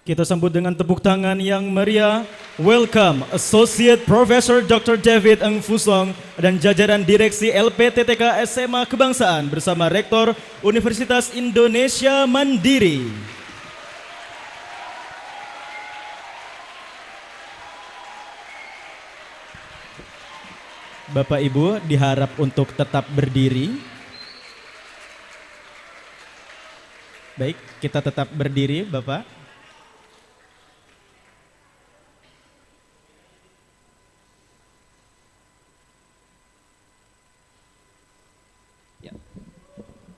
Kita sambut dengan tepuk tangan yang meriah. Welcome Associate Professor Dr. David Eng Fusong dan jajaran Direksi LPTTK SMA Kebangsaan bersama Rektor Universitas Indonesia Mandiri. Bapak Ibu diharap untuk tetap berdiri. Baik, kita tetap berdiri, Bapak.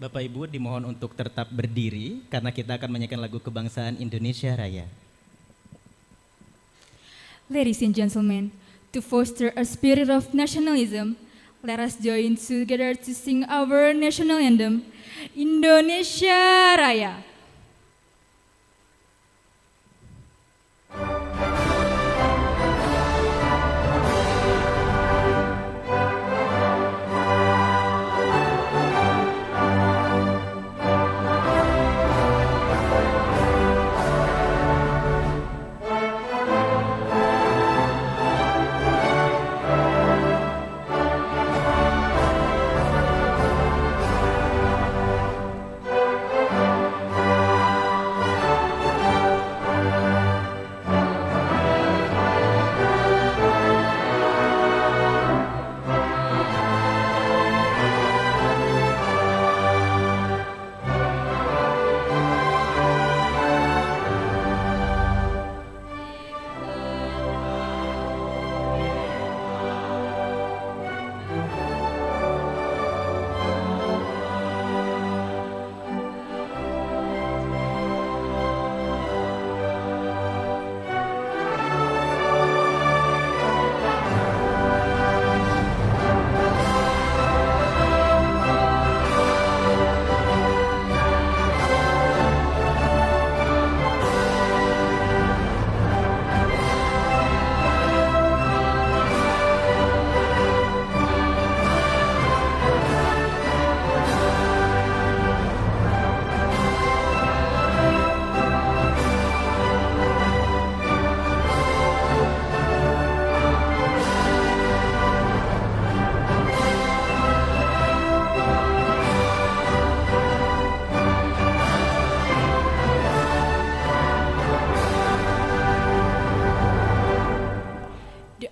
Bapak Ibu dimohon untuk tetap berdiri karena kita akan menyanyikan lagu kebangsaan Indonesia Raya. Ladies and gentlemen, to foster a spirit of nationalism, let us join together to sing our national anthem, Indonesia Raya.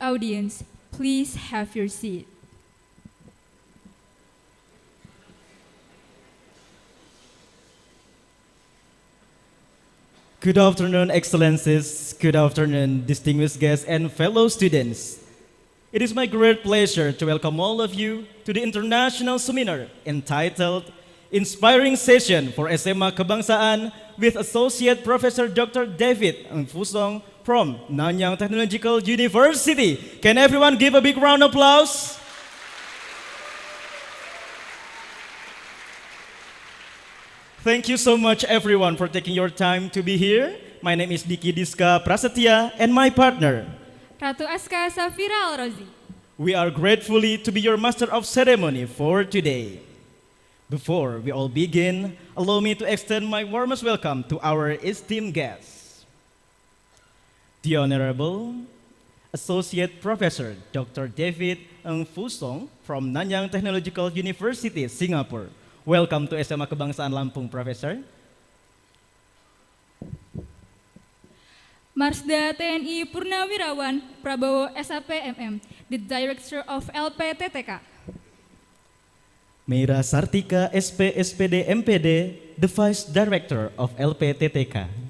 Audience, please have your seat. Good afternoon, Excellencies. Good afternoon, distinguished guests and fellow students. It is my great pleasure to welcome all of you to the international seminar entitled Inspiring Session for SMA Kebangsaan with Associate Professor Dr. David Eng Fusong from Nanyang Technological University. Can everyone give a big round of applause? Thank you so much everyone for taking your time to be here. My name is Diki Diska Prasetya and my partner, Ratu Aska Safira Alrozi. We are gratefully to be your master of ceremony for today. Before we all begin, allow me to extend my warmest welcome to our esteemed guests. The Honorable Associate Professor Dr. David Eng Fusong from Nanyang Technological University, Singapore. Welcome to SMA Kebangsaan Lampung, Professor. Marsda TNI Purnawirawan Prabowo SAP MM, the Director of LPTTK. Meira Sartika SP SPD MPD, the Vice Director of LPTTK.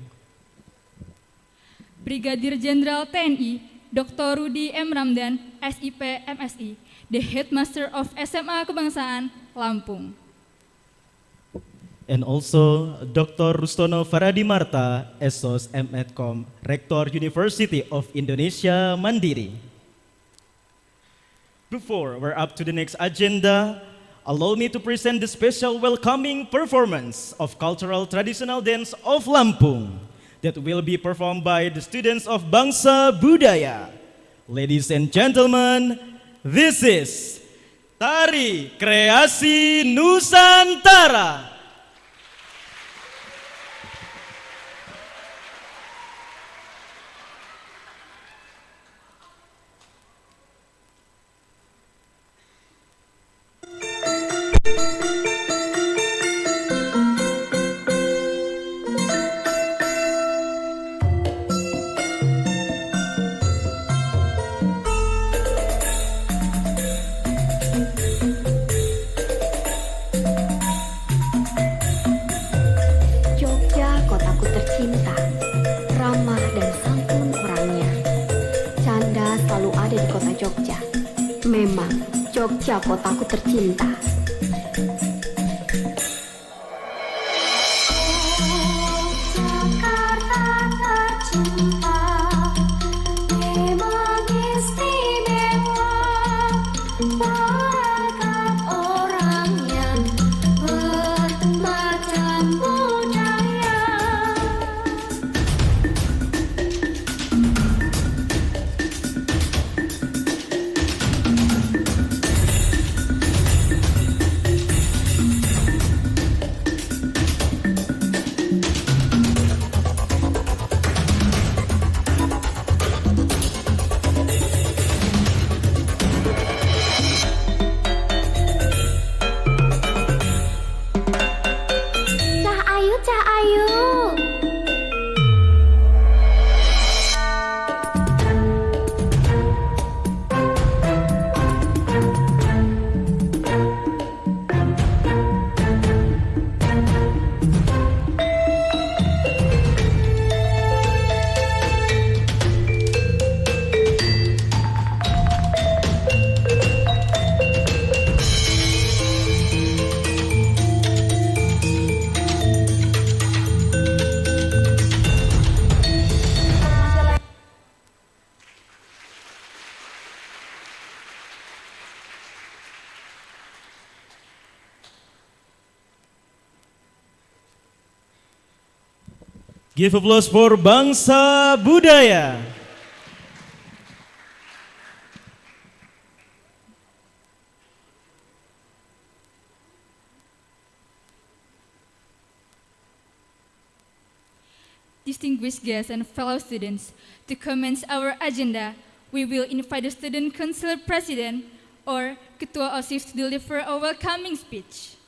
Brigadir Jenderal TNI Dr. Rudi M. Ramdan, SIP MSI, the Headmaster of SMA Kebangsaan Lampung. And also Dr. Rustono Faradi Marta, Esos M.Edcom, Rektor University of Indonesia Mandiri. Before we're up to the next agenda, allow me to present the special welcoming performance of cultural traditional dance of Lampung that will be performed by the students of Bangsa Budaya. Ladies and gentlemen, this is Tari Kreasi Nusantara. Indonesia, kotaku tercinta. Give applause for Bangsa Budaya. Distinguished guests and fellow students, to commence our agenda, we will invite the Student Council President or Ketua OSIS to deliver a welcoming speech.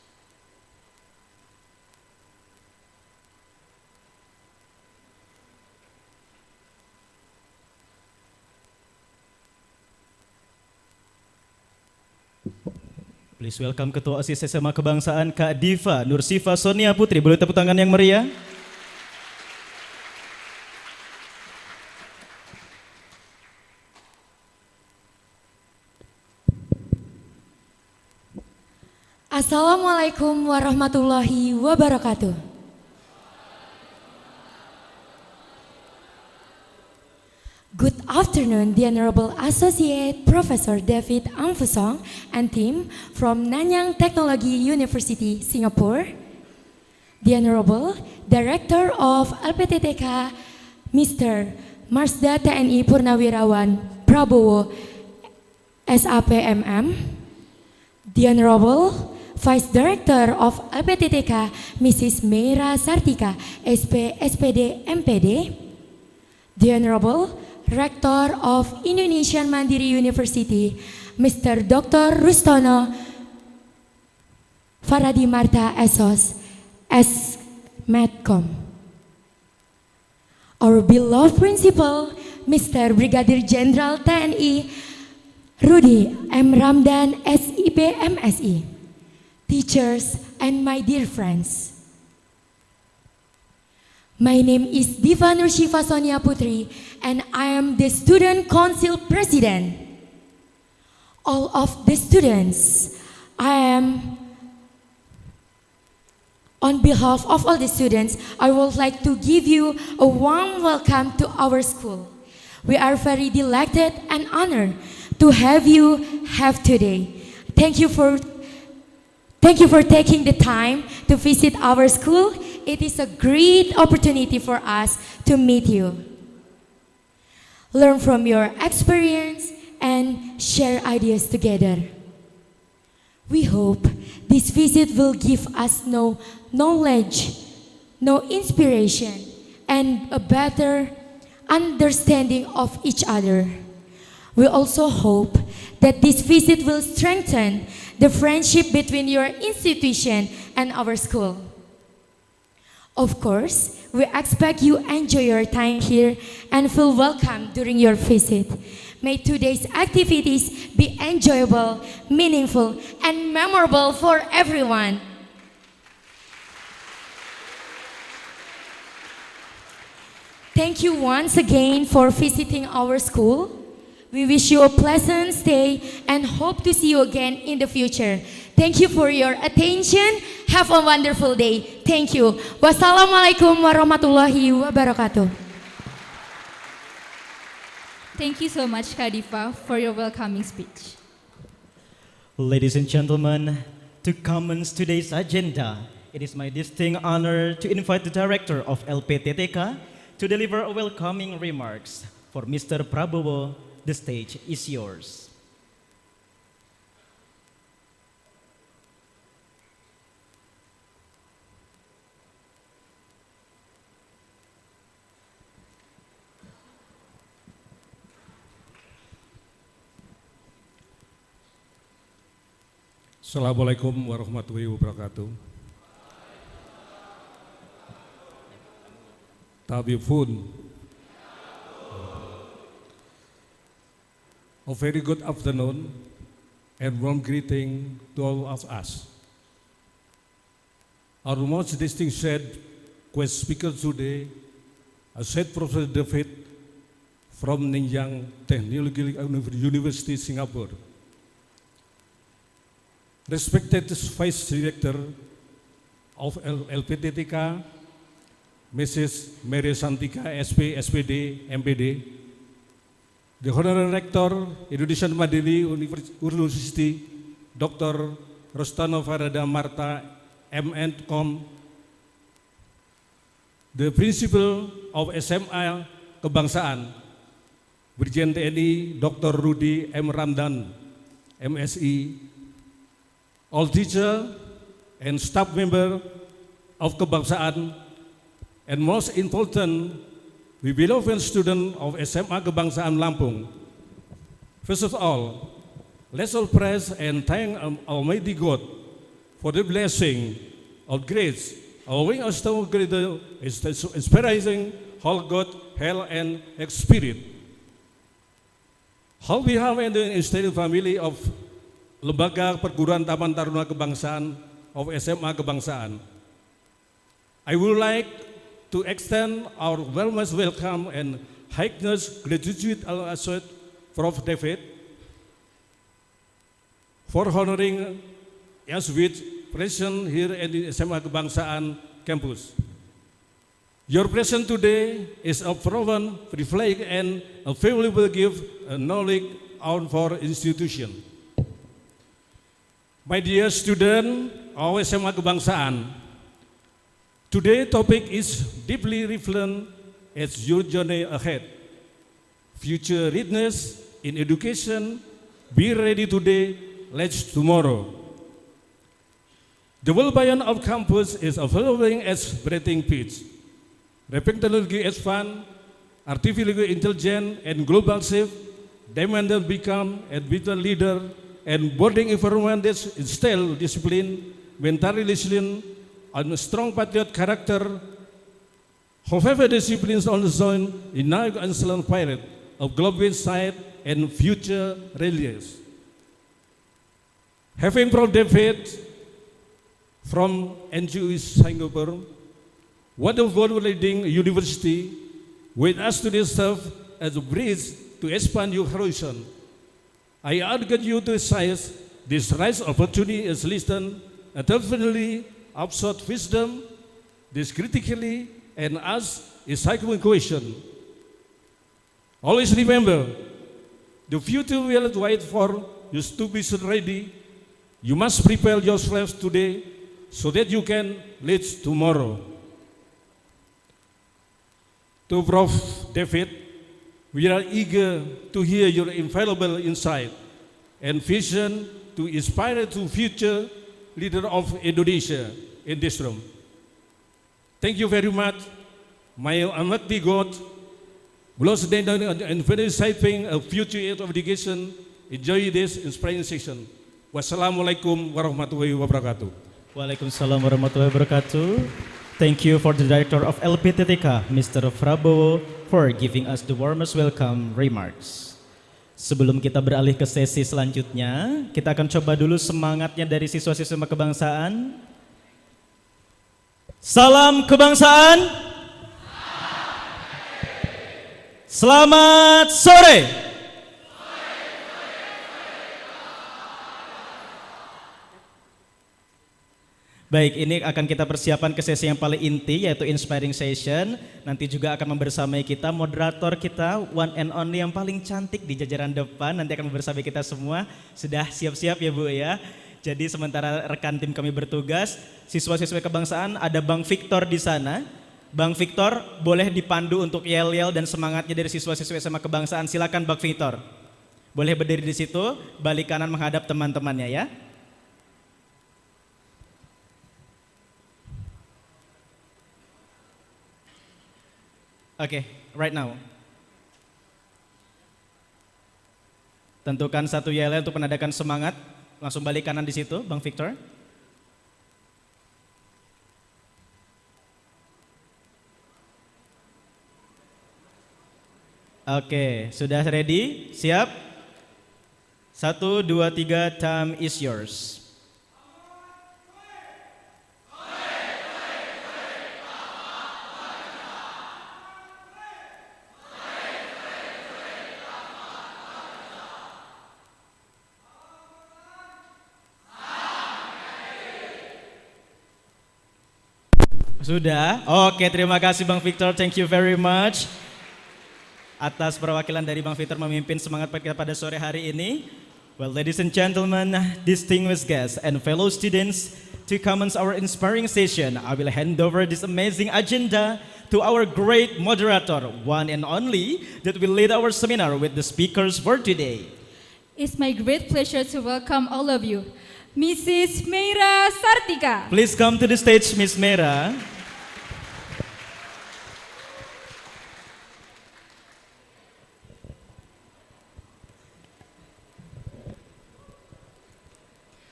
Please welcome Ketua OSIS SMA Kebangsaan Kak Diva Nursifa Sonia Putri. Boleh tepuk tangan yang meriah? Assalamualaikum warahmatullahi wabarakatuh. Good afternoon, the Honorable Associate Professor David Amfusong and team from Nanyang Technology University, Singapore. The Honorable Director of LPTTK, Mr. Marsda TNI Purnawirawan Prabowo, SAPMM. The Honorable Vice Director of LPTTK, Mrs. Meira Sartika, SPD MPD. The Honorable Rector of Indonesian Mandiri University, Mr. Dr. Rustono Faradi Marta SOS, S-Medcom. Our beloved Principal, Mr. Brigadier Jenderal TNI Rudi M. Ramdan, SIP MSI. Teachers and my dear friends. My name is Diva Nurshifa Sonia Putri and I am the Student Council President. All of the students, on behalf of all the students, I would like to give you a warm welcome to our school. We are very delighted and honored to have you today. Thank you for taking the time to visit our school. It is a great opportunity for us to meet you, learn from your experience, and share ideas together. We hope this visit will give us knowledge, inspiration, and a better understanding of each other. We also hope that this visit will strengthen the friendship between your institution and our school. Of course, we expect you enjoy your time here and feel welcome during your visit. May today's activities be enjoyable, meaningful, and memorable for everyone. Thank you once again for visiting our school. We wish you a pleasant stay and hope to see you again in the future. Thank you for your attention. Have a wonderful day. Thank you. Wassalamualaikum warahmatullahi wabarakatuh. Thank you so much, Khadifa, for your welcoming speech. Ladies and gentlemen, to commence today's agenda, it is my distinct honor to invite the director of LPTTK to deliver a welcoming remarks. For Mr. Prabowo, the stage is yours. Assalamualaikum warahmatullahi wabarakatuh. Tabifun. A very good afternoon and warm greeting to all of us. Our most distinguished guest speaker today, Associate Professor David from Nanyang Technological University, Singapore. Respected Vice Director of LPTTK, Mrs. Mary Santika, SP, SPD, MPD, the Honorary Rector, Indonesian Mandiri University, Dr. Rostano Farada Marta, MNCOM, the Principal of SMA Kebangsaan, Brigjen TNI, Dr. Rudi M. Ramdan, MSI, all teacher and staff member of Kebangsaan, and most important, we beloved student of SMA Kebangsaan Lampung. First of all, let's all praise and thank Almighty God for the blessing of grace, allowing us to greater inspiring whole God, health, and spirit. How we have in the extended family of Lembaga Perguruan Taman Taruna Kebangsaan of SMA Kebangsaan. I would like to extend our warmest welcome and highest gratitude to Prof. David for honoring us with presence here at the SMA Kebangsaan campus. Your presence today is a proven reflect and a valuable gift and knowledge on for institution. My dear student of SMA Kebangsaan, today's topic is deeply relevant as your journey ahead. Future readiness in education, be ready today, let's tomorrow. The world beyond of campus is evolving at breathing pitch. Rapid technology expand, artificial intelligence and global shift demand to become a vital leader and boarding environment that instill discipline, mental resilience, and a strong patriot character. However, disciplines on the zone in now excellent pirate of global insight and future resilience. Having Prof. David from NGO Singapore, what a world-leading university with us today serve as a bridge to expand your horizon. I urge you to seize this rise opportunity as listen attentively, absorb wisdom, this critically, and ask a cycling question. Always remember, the future will wait for you to be ready. You must prepare yourselves today so that you can lead tomorrow. To Prof. David, we are eager to hear your invaluable insight and vision to inspire the future leader of Indonesia in this room. Thank you very much. May Almighty God bless and very shaping a future of education. Enjoy this inspiring session. Wassalamualaikum warahmatullahi wabarakatuh. Waalaikumsalam warahmatullahi wabarakatuh. Thank you for the director of LPTTK, Mr. Prabowo, for giving us the warmest welcome remarks. Sebelum kita beralih ke sesi selanjutnya, kita akan coba dulu semangatnya dari siswa-siswa kebangsaan. Salam kebangsaan. Selamat sore. Baik, ini akan kita persiapan ke sesi yang paling inti yaitu inspiring session. Nanti juga akan membersamai kita moderator kita one and only yang paling cantik di jajaran depan. Nanti akan membersamai kita semua. Sudah siap-siap ya Bu ya. Jadi sementara rekan tim kami bertugas, siswa-siswa kebangsaan ada Bang Victor di sana. Bang Victor boleh dipandu untuk yel-yel dan semangatnya dari siswa-siswa SMA Kebangsaan. Silakan Bang Victor. Boleh berdiri di situ, balik kanan menghadap teman-temannya ya. Oke, right now. Tentukan satu yel untuk menandakan semangat. Langsung balik kanan di situ, Bang Victor. Oke, sudah ready? Siap? 1, 2, 3, time is yours. Sudah? Oke, terima kasih Bang Victor, thank you very much. Atas perwakilan dari Bang Victor memimpin semangat kita pada sore hari ini. Well, ladies and gentlemen, distinguished guests and fellow students, to commence our inspiring session, I will hand over this amazing agenda to our great moderator, one and only, that will lead our seminar with the speakers for today. It's my great pleasure to welcome all of you. Mrs. Meira Sartika. Please come to the stage, Miss Meira.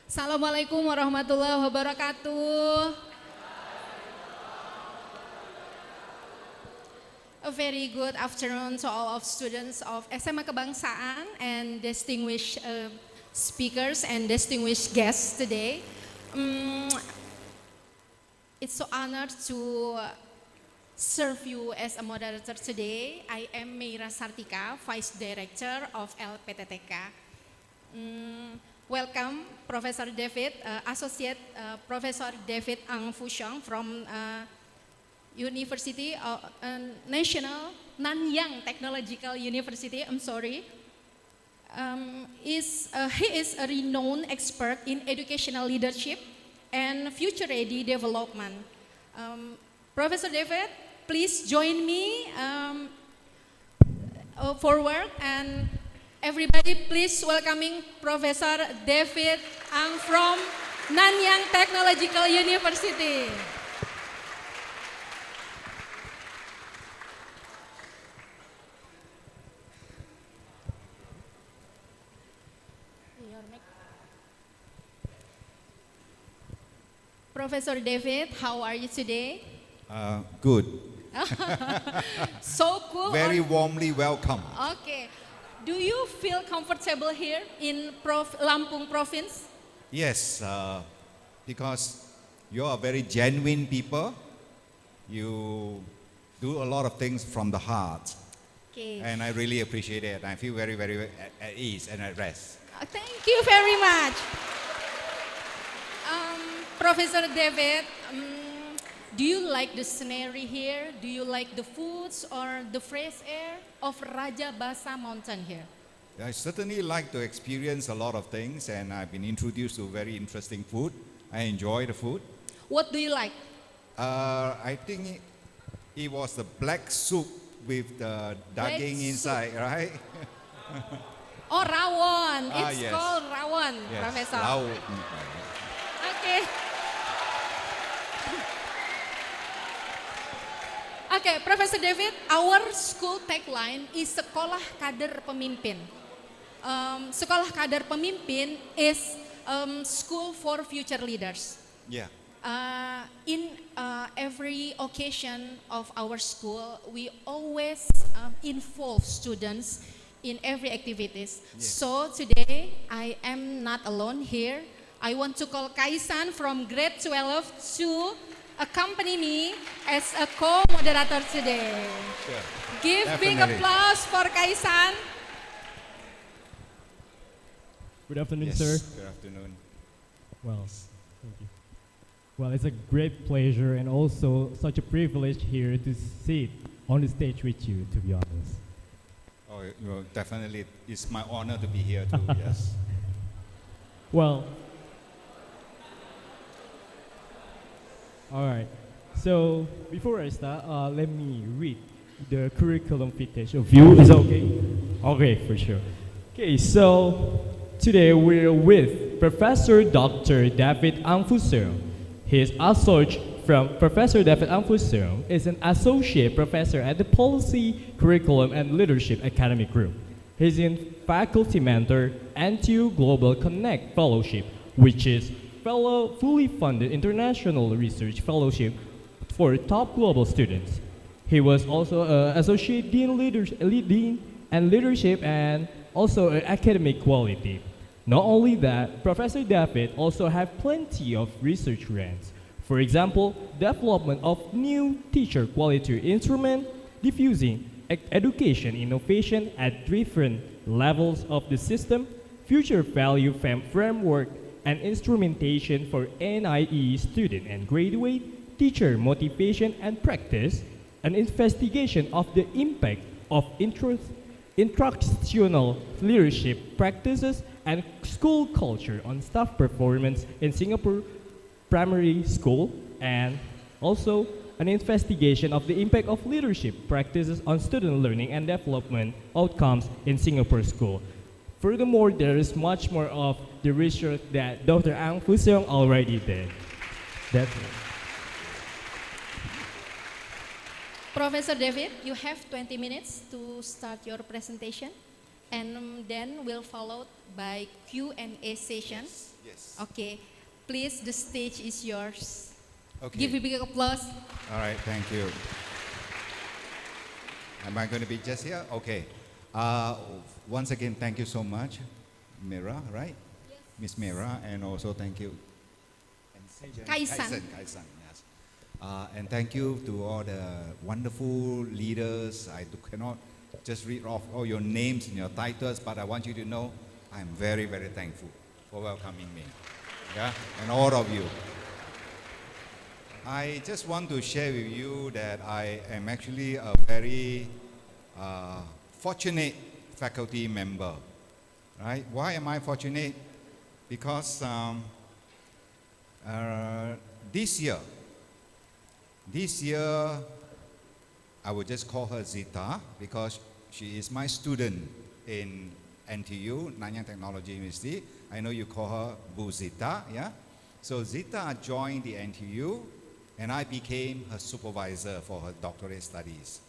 Assalamualaikum warahmatullahi wabarakatuh. A very good afternoon to all of students of SMA Kebangsaan and distinguished speakers and distinguished guests today. It's so honored to serve you as a moderator today. I am Meira Sartika, Vice Director of LPTTK. Welcome, Professor David, Associate Professor David Ang Fushong from University National Nanyang Technological University. I'm sorry. He is a renowned expert in educational leadership and future-ready development. Professor David, please join me forward, and everybody please welcoming Professor David Ang from Nanyang Technological University. Professor David, how are you today? Good. So cool. Very warmly welcome. Okay. Do you feel comfortable here in Lampung province? Yes, because you are very genuine people. You do a lot of things from the heart. Okay. And I really appreciate it. I feel very, very at ease and at rest. Thank you very much. Professor David, do you like the scenery here? Do you like the foods or the fresh air of Raja Basa Mountain here? I certainly like to experience a lot of things, and I've been introduced to very interesting food. I enjoy the food. What do you like? I think it was the black soup with the daging inside, right? Oh, rawon. It's yes. called rawon, Yes, Professor. Okay. Okay, Professor David, our school tagline is Sekolah Kader Pemimpin. Sekolah Kader Pemimpin is school for future leaders. Yeah. In every occasion of our school, we always involve students in every activities. Yes. So today, I am not alone here. I want to call Kaisan from grade 12 to accompany me as a co-moderator today. Sure. Give big Definitely. applause for Kaisan. Good afternoon, Yes. sir. Good afternoon. Well, thank you. Well, it's a great pleasure and also such a privilege here to sit on the stage with you, to be honest. Oh, definitely. It's my honor to be here too, yes. Well, all right. So before I start, let me read the curriculum package of you. Is that okay? Okay, for sure. Okay, so today we're with Professor Dr. David Angfusero. Professor David Angfusero is an associate professor at the Policy, Curriculum, and Leadership Academic Group. He's in faculty mentor NTU Global Connect Fellowship, which is fully funded international research fellowship for top global students. He was also associate dean and leadership and also academic quality. Not only that, Professor David also have plenty of research grants. For example, development of new teacher quality instrument, diffusing education innovation at different levels of the system, future value framework, and instrumentation for NIE student and graduate, teacher motivation and practice, an investigation of the impact of instructional leadership practices and school culture on staff performance in Singapore primary school, and also an investigation of the impact of leadership practices on student learning and development outcomes in Singapore school. Furthermore, there is much more of the research that Dr. Angfusero already did. That's it. Professor David, you have 20 minutes to start your presentation, and then we'll follow by Q&A session. Yes. Okay, please, the stage is yours. Okay. Give a big applause. All right, thank you. Am I going to be just here? Okay. Once again, thank you so much, Mira, right? Yes. Miss Mira, and also thank you. Kaisan. Kaisan, yes. And thank you to all the wonderful leaders. I cannot just read off all your names and your titles, but I want you to know I'm very, very thankful for welcoming me. Yeah, and all of you. I just want to share with you that I am actually a very fortunate faculty member. Right? Why am I fortunate? Because this year, I would just call her Zita because she is my student in NTU, Nanyang Technology University. I know you call her Bu Zita, yeah? So Zita joined the NTU and I became her supervisor for her doctorate studies.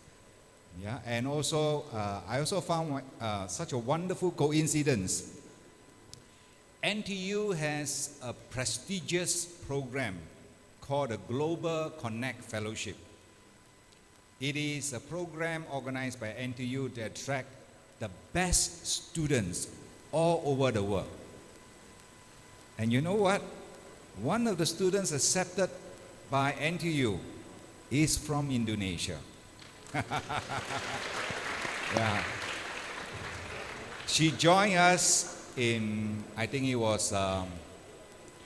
Yeah, and also, I also found such a wonderful coincidence. NTU has a prestigious program called the Global Connect Fellowship. It is a program organized by NTU to attract the best students all over the world. And you know what? One of the students accepted by NTU is from Indonesia. Yeah. She joined us in, I think it was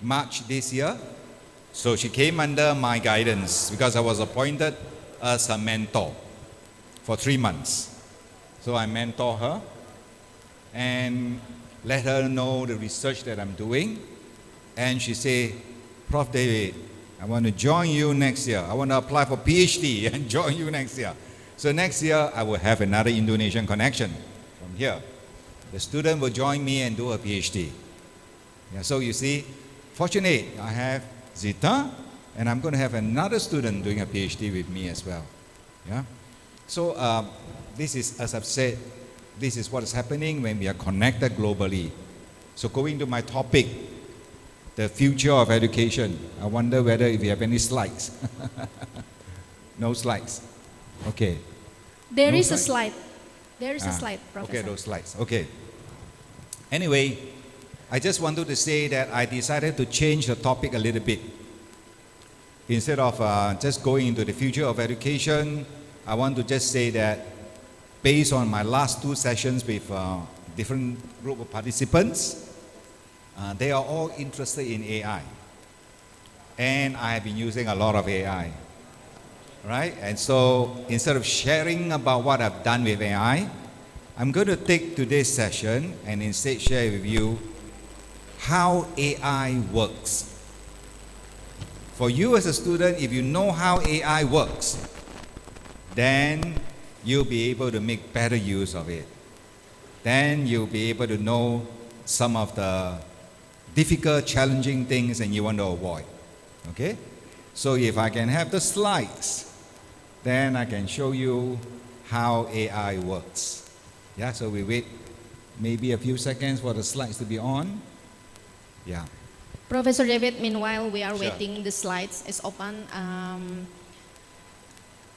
March this year. So she came under my guidance because I was appointed as her mentor for 3 months. So I mentor her and let her know the research that I'm doing. And she said, Prof. David, I want to join you next year. I want to apply for PhD and join you next year. So next year, I will have another Indonesian connection from here. The student will join me and do a PhD. Yeah, so you see, fortunate, I have Zita, and I'm going to have another student doing a PhD with me as well. Yeah. So this is, as I've said, this is what is happening when we are connected globally. So going to my topic, the future of education. I wonder whether if you have any slides. No slides. Okay. There No is a slide. slide. There is a slide, Professor. Okay, those slides. Okay. Anyway, I just wanted to say that I decided to change the topic a little bit. Instead of just going into the future of education, I want to just say that based on my last 2 sessions with different group of participants, they are all interested in AI. and I have been using a lot of AI, right? And so instead of sharing about what I've done with AI, I'm going to take today's session and instead share with you how AI works. For you as a student, if you know how AI works, then you'll be able to make better use of it. Then you'll be able to know some of the difficult, challenging things and you want to avoid. Okay? So if I can have the slides, then I can show you how AI works. Yeah, so we wait maybe a few seconds for the slides to be on. Yeah. Professor David, meanwhile we are Sure. waiting the slides is open.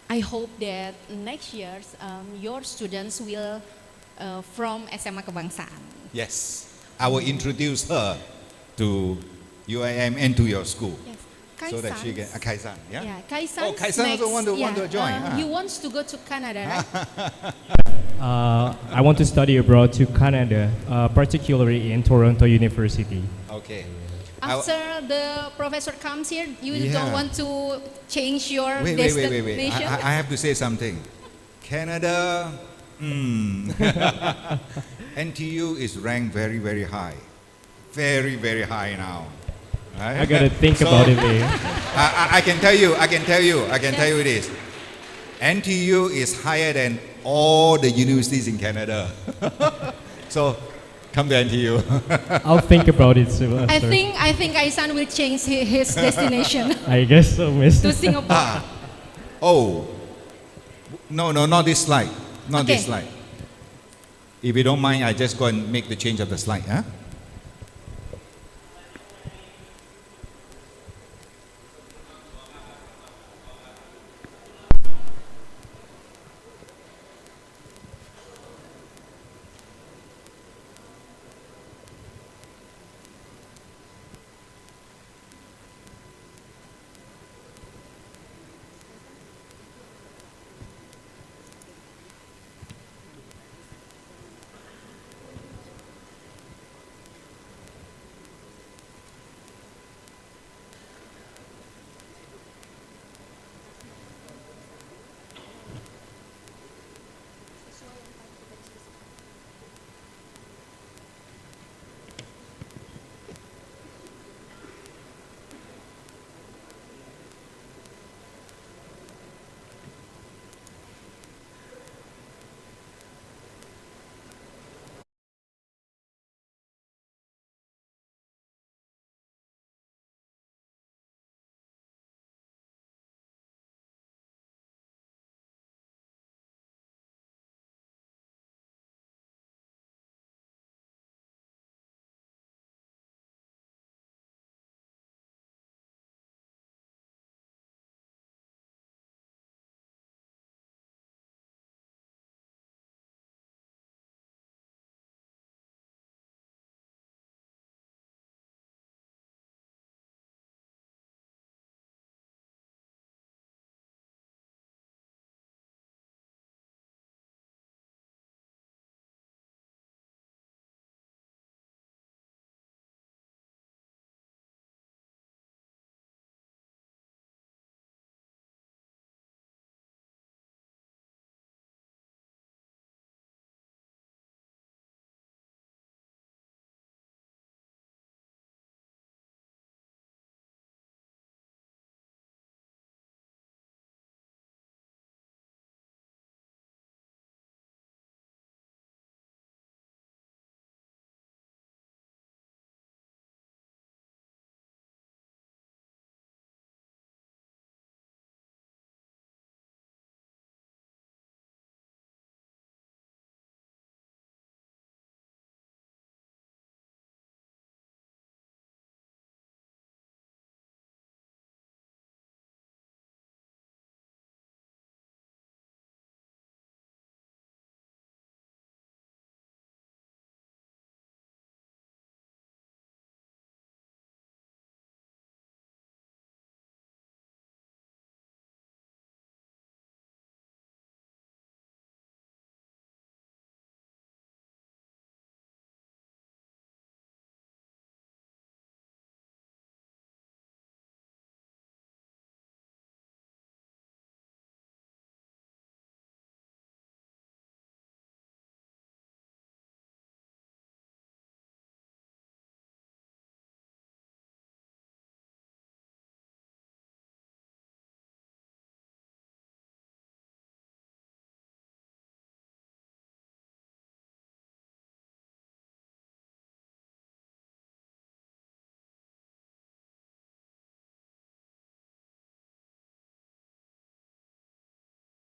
I hope that next year your students will from SMA Kebangsaan. Yes. I will introduce her to UIM and to your school. Yes. So that she can, Kaisan, yeah? Yeah, Kaisan. Oh, Kaisan also want to join. He wants to go to Canada, right? I want to study abroad to Canada, particularly in Toronto University. Okay. After the professor comes here, you Yeah. don't want to change your Wait. destination? I have to say something. Canada, NTU is ranked very, very high. Very, very high now. Right? I gotta think about it, eh? I can tell you this. NTU is higher than all the universities in Canada. So, come to NTU. I'll think about it, sir. I think Kaisan will change his destination I guess so, miss. to Singapore. Oh, no, not this slide. Not Okay. this slide. If you don't mind, I just go and make the change of the slide. Huh?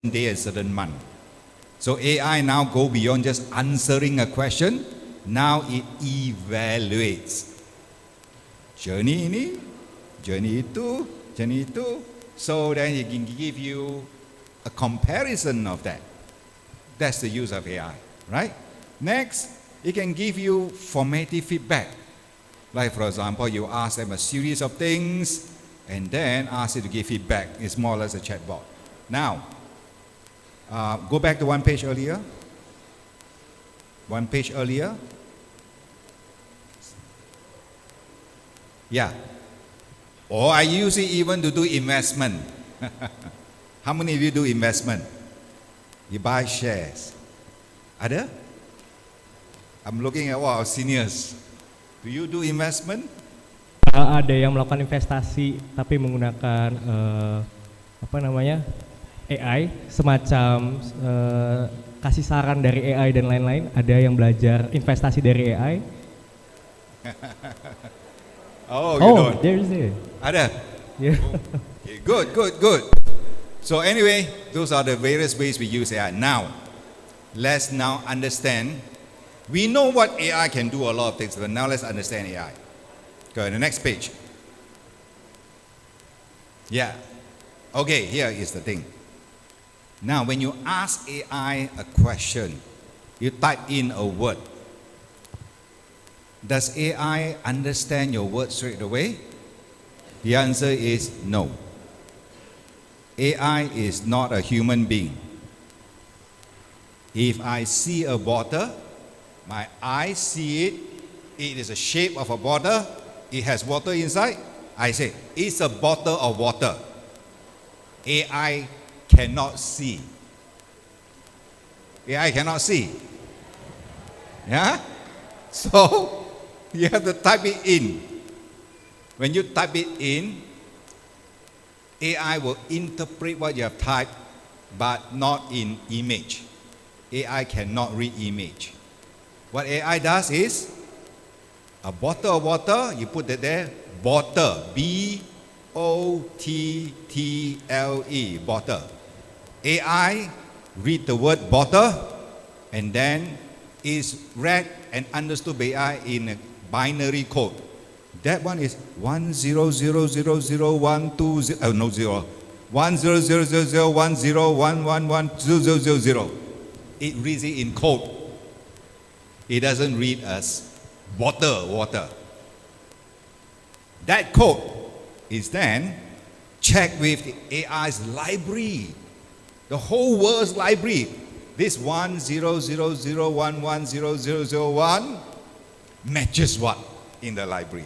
day and certain month. So AI now go beyond just answering a question. Now it evaluates. Journey ini, journey itu, journey itu. So then it can give you a comparison of that. That's the use of AI, right? Next, it can give you formative feedback. Like for example, you ask them a series of things and then ask it to give feedback. It's more or less a chatbot. Now, go back to one page earlier. One page earlier. Yeah. Or I use it even to do investment. How many of you do investment? You buy shares. Ada? I'm looking at our seniors. Do you do investment? Ada yang melakukan investasi tapi menggunakan AI, semacam kasih saran dari AI dan lain-lain. Ada yang belajar investasi dari AI. Oh, you don't. There's it. Ada? Yeah. Okay, good. So anyway, those are the various ways we use AI. Now, let's now understand. We know what AI can do a lot of things, but now let's understand AI. Go to the next page. Yeah. Okay, here is the thing. Now, when you ask AI a question, you type in a word. Does AI understand your word straight away? The answer is no. AI is not a human being. If I see a bottle, my eyes see it, it is a shape of a bottle, it has water inside, I say, it's a bottle of water. AI cannot see. AI cannot see. Yeah? So, you have to type it in. When you type it in, AI will interpret what you have typed, but not in image. AI cannot read image. What AI does is, a bottle of water, you put it there, bottle, B-O-T-T-L-E, bottle. AI read the word bottle, and then is read and understood by AI in a binary code. That one is 1000012 no 0 1000010111000. It reads it in code. It doesn't read as water. That code is then checked with the AI's library, the whole world's library. This 10000110001 matches what in the library?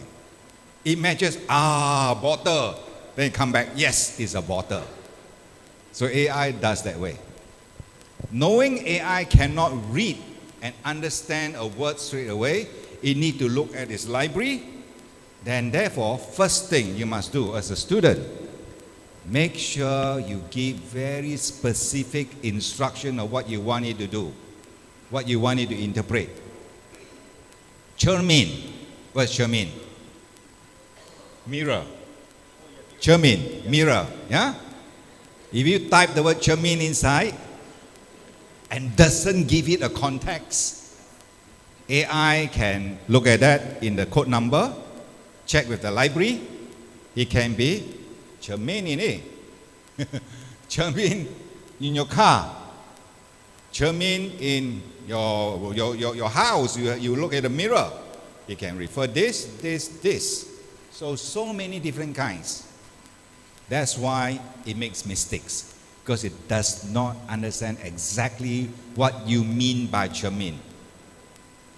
It matches bottle. Then come back, yes, it's a bottle. So AI does that way. Knowing AI cannot read and understand a word straight away, it need to look at its library. Then therefore, first thing you must do as a student, make sure you give very specific instruction of what you want it to do, what you want it to interpret. Cermin. What's cermin? Mirror. Cermin, mirror. Yeah? If you type the word cermin inside and doesn't give it a context, AI can look at that in the code number, check with the library. It can be cermin ini. Cermin in your car. Cermin in your house. You look at the mirror. It can refer this. So many different kinds. That's why it makes mistakes, because it does not understand exactly what you mean by cermin.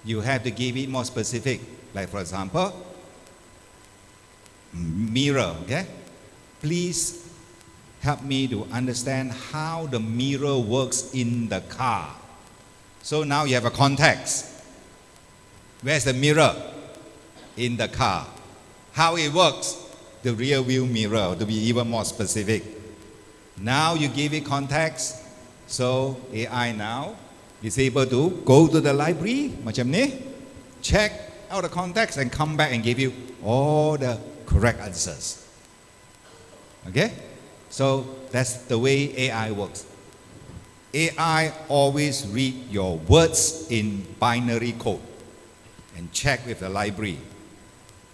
You have to give it more specific. Like for example, mirror, okay? Please help me to understand how the mirror works in the car. So now you have a context. Where's the mirror? In the car. How it works? The rear view mirror, to be even more specific. Now you give it context, so AI now is able to go to the library, macam ni, check out the context and come back and give you all the correct answers. Okay? So that's the way AI works. AI always read your words in binary code and check with the library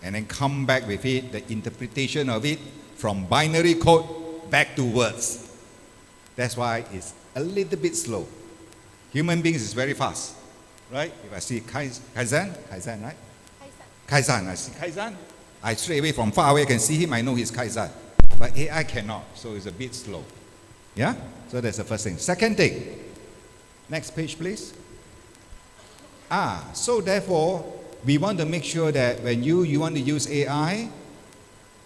and then come back with it, the interpretation of it from binary code back to words. That's why it's a little bit slow. Human beings is very fast, right? If I see Kaizen, right? Kaizen, I see Kaizen. I straight away from far away can see him, I know he's Kaizen. But AI cannot, so it's a bit slow. Yeah? So that's the first thing. Second thing, next page please. So therefore, we want to make sure that when you want to use AI,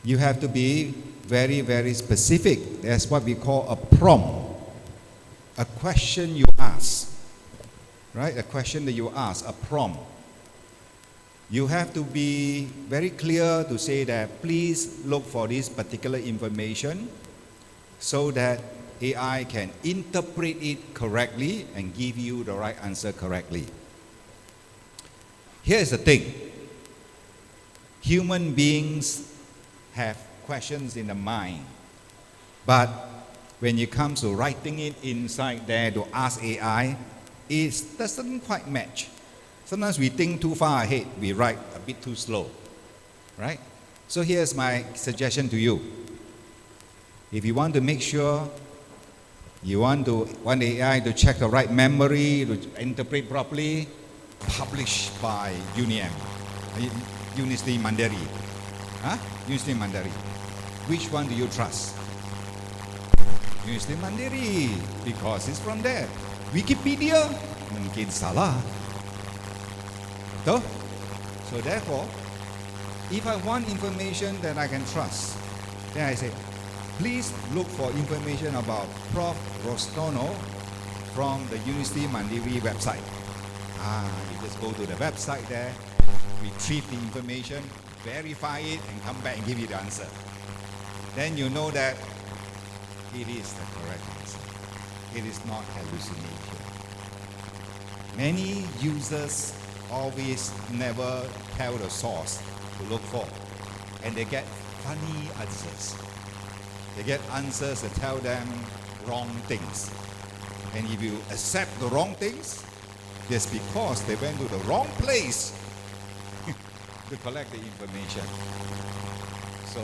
you have to be very, very specific. That's what we call a prompt. A question you ask, right? A question that you ask, a prompt. You have to be very clear to say that please look for this particular information so that AI can interpret it correctly and give you the right answer correctly. Here's the thing. Human beings have questions in the mind, but when it comes to writing it inside there to ask AI, it doesn't quite match. Sometimes we think too far ahead, we write a bit too slow, right? So here's my suggestion to you. If you want to make sure you want the AI to check the right memory, to interpret properly, published by UNIM, University Mandiri. University Mandiri. Which one do you trust? University Mandiri, because it's from there. Wikipedia, mungkin salah. So therefore, if I want information that I can trust, then I say, please look for information about Prof. Rostono from the University Mandiri website. You just go to the website there, retrieve the information, verify it, and come back and give you the answer. Then you know that it is the correct answer. It is not hallucination. Many users always never tell the source to look for, and they get funny answers. They get answers that tell them wrong things. And if you accept the wrong things, it's because they went to the wrong place to collect the information. So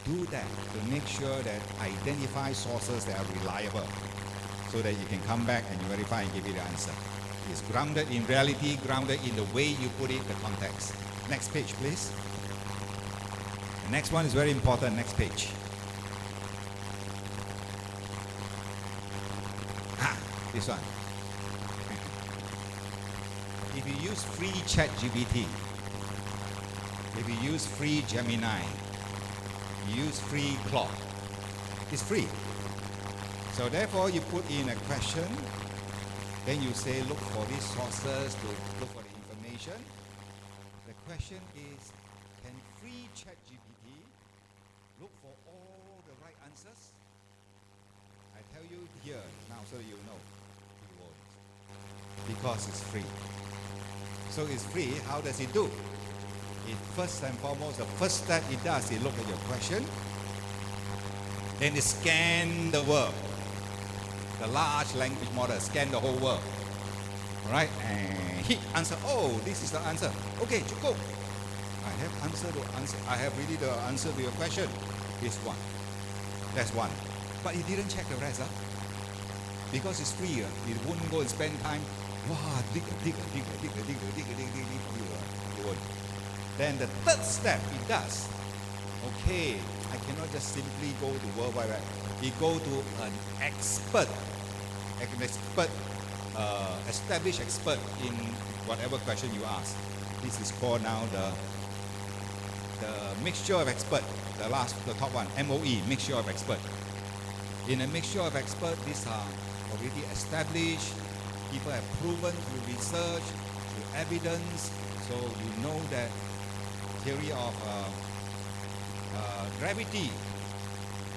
do that to make sure that identify sources that are reliable so that you can come back and verify and give you the answer. It's grounded in reality, grounded in the way you put it, the context. Next page, please. The next one is very important. Next page. This one. If you use free ChatGPT, if you use free Gemini, you use free Claude, it's free. So therefore, you put in a question, then you say, look for these sources to look for the information. The question is, can free ChatGPT look for all the right answers? I tell you here now so that you know, it won't. Because it's free. So it's free, how does it do? It first and foremost, the first step it does, it look at your question, then it scan the world. The large language model scan the whole world. Right? And hit answer. Oh, this is the answer. Okay, go. I have really the answer to your question. This one. That's one. But it didn't check the rest. Because it's free. It wouldn't go and spend time. Wow, dig. It won't. Then the third step it does. Okay, I cannot just simply go to World Wide Web. We go to an expert, established expert in whatever question you ask. This is called now the mixture of expert, the top one, MOE, mixture of expert. In a mixture of expert, these are already established. People have proven through research, through evidence, so you know that theory of gravity.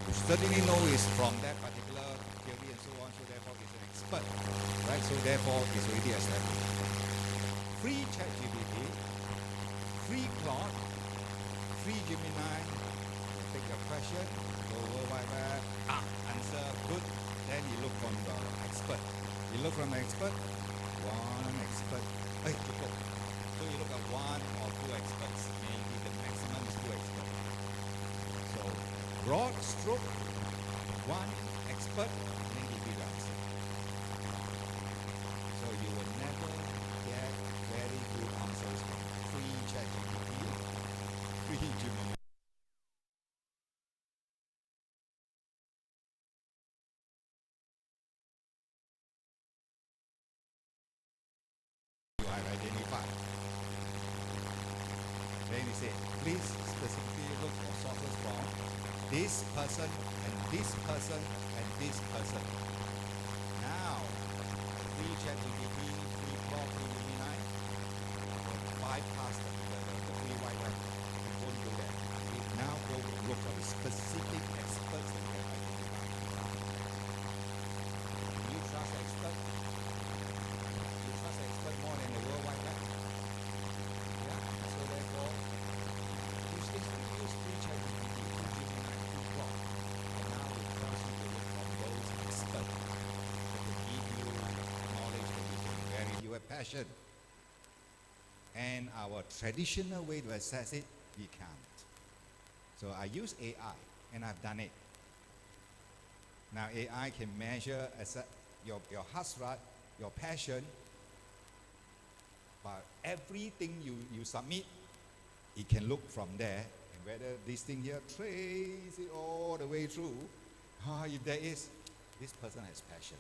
You certainly know is from that particular theory and so on, so therefore it's an expert, right? So therefore it's already established. Free ChatGPT, free Claude, free Gemini, take your question, go World Wide Web, answer, good, then you look from the expert. look from the expert, one expert. Hey, look. So you look at one or two experts, maybe the maximum is two experts. So broad stroke, one expert, and then give you the answer. So you will never get very good answers from free ChatGPT, free Gemini. You have identified. Then we say, please specifically look for sources from this person and this person and this person. Now, free ChatGPT, free Claude, free Gemini, will bypass the free white one. We won't do that. We now go look for the specific experts that we have identified. You trust the expert? You trust the expert more than the World Wide Web? Yeah, so therefore, use free ChatGPT, free Gemini, free Claude. And now we trust you to look for those experts that will give you knowledge that you can vary your passion. And our traditional way to assess it, we can't. So I use AI, and I've done it. Now AI can measure your heart rate, your passion, but everything you submit, it can look from there, and whether this thing here trace it all the way through, if there is, this person has passion.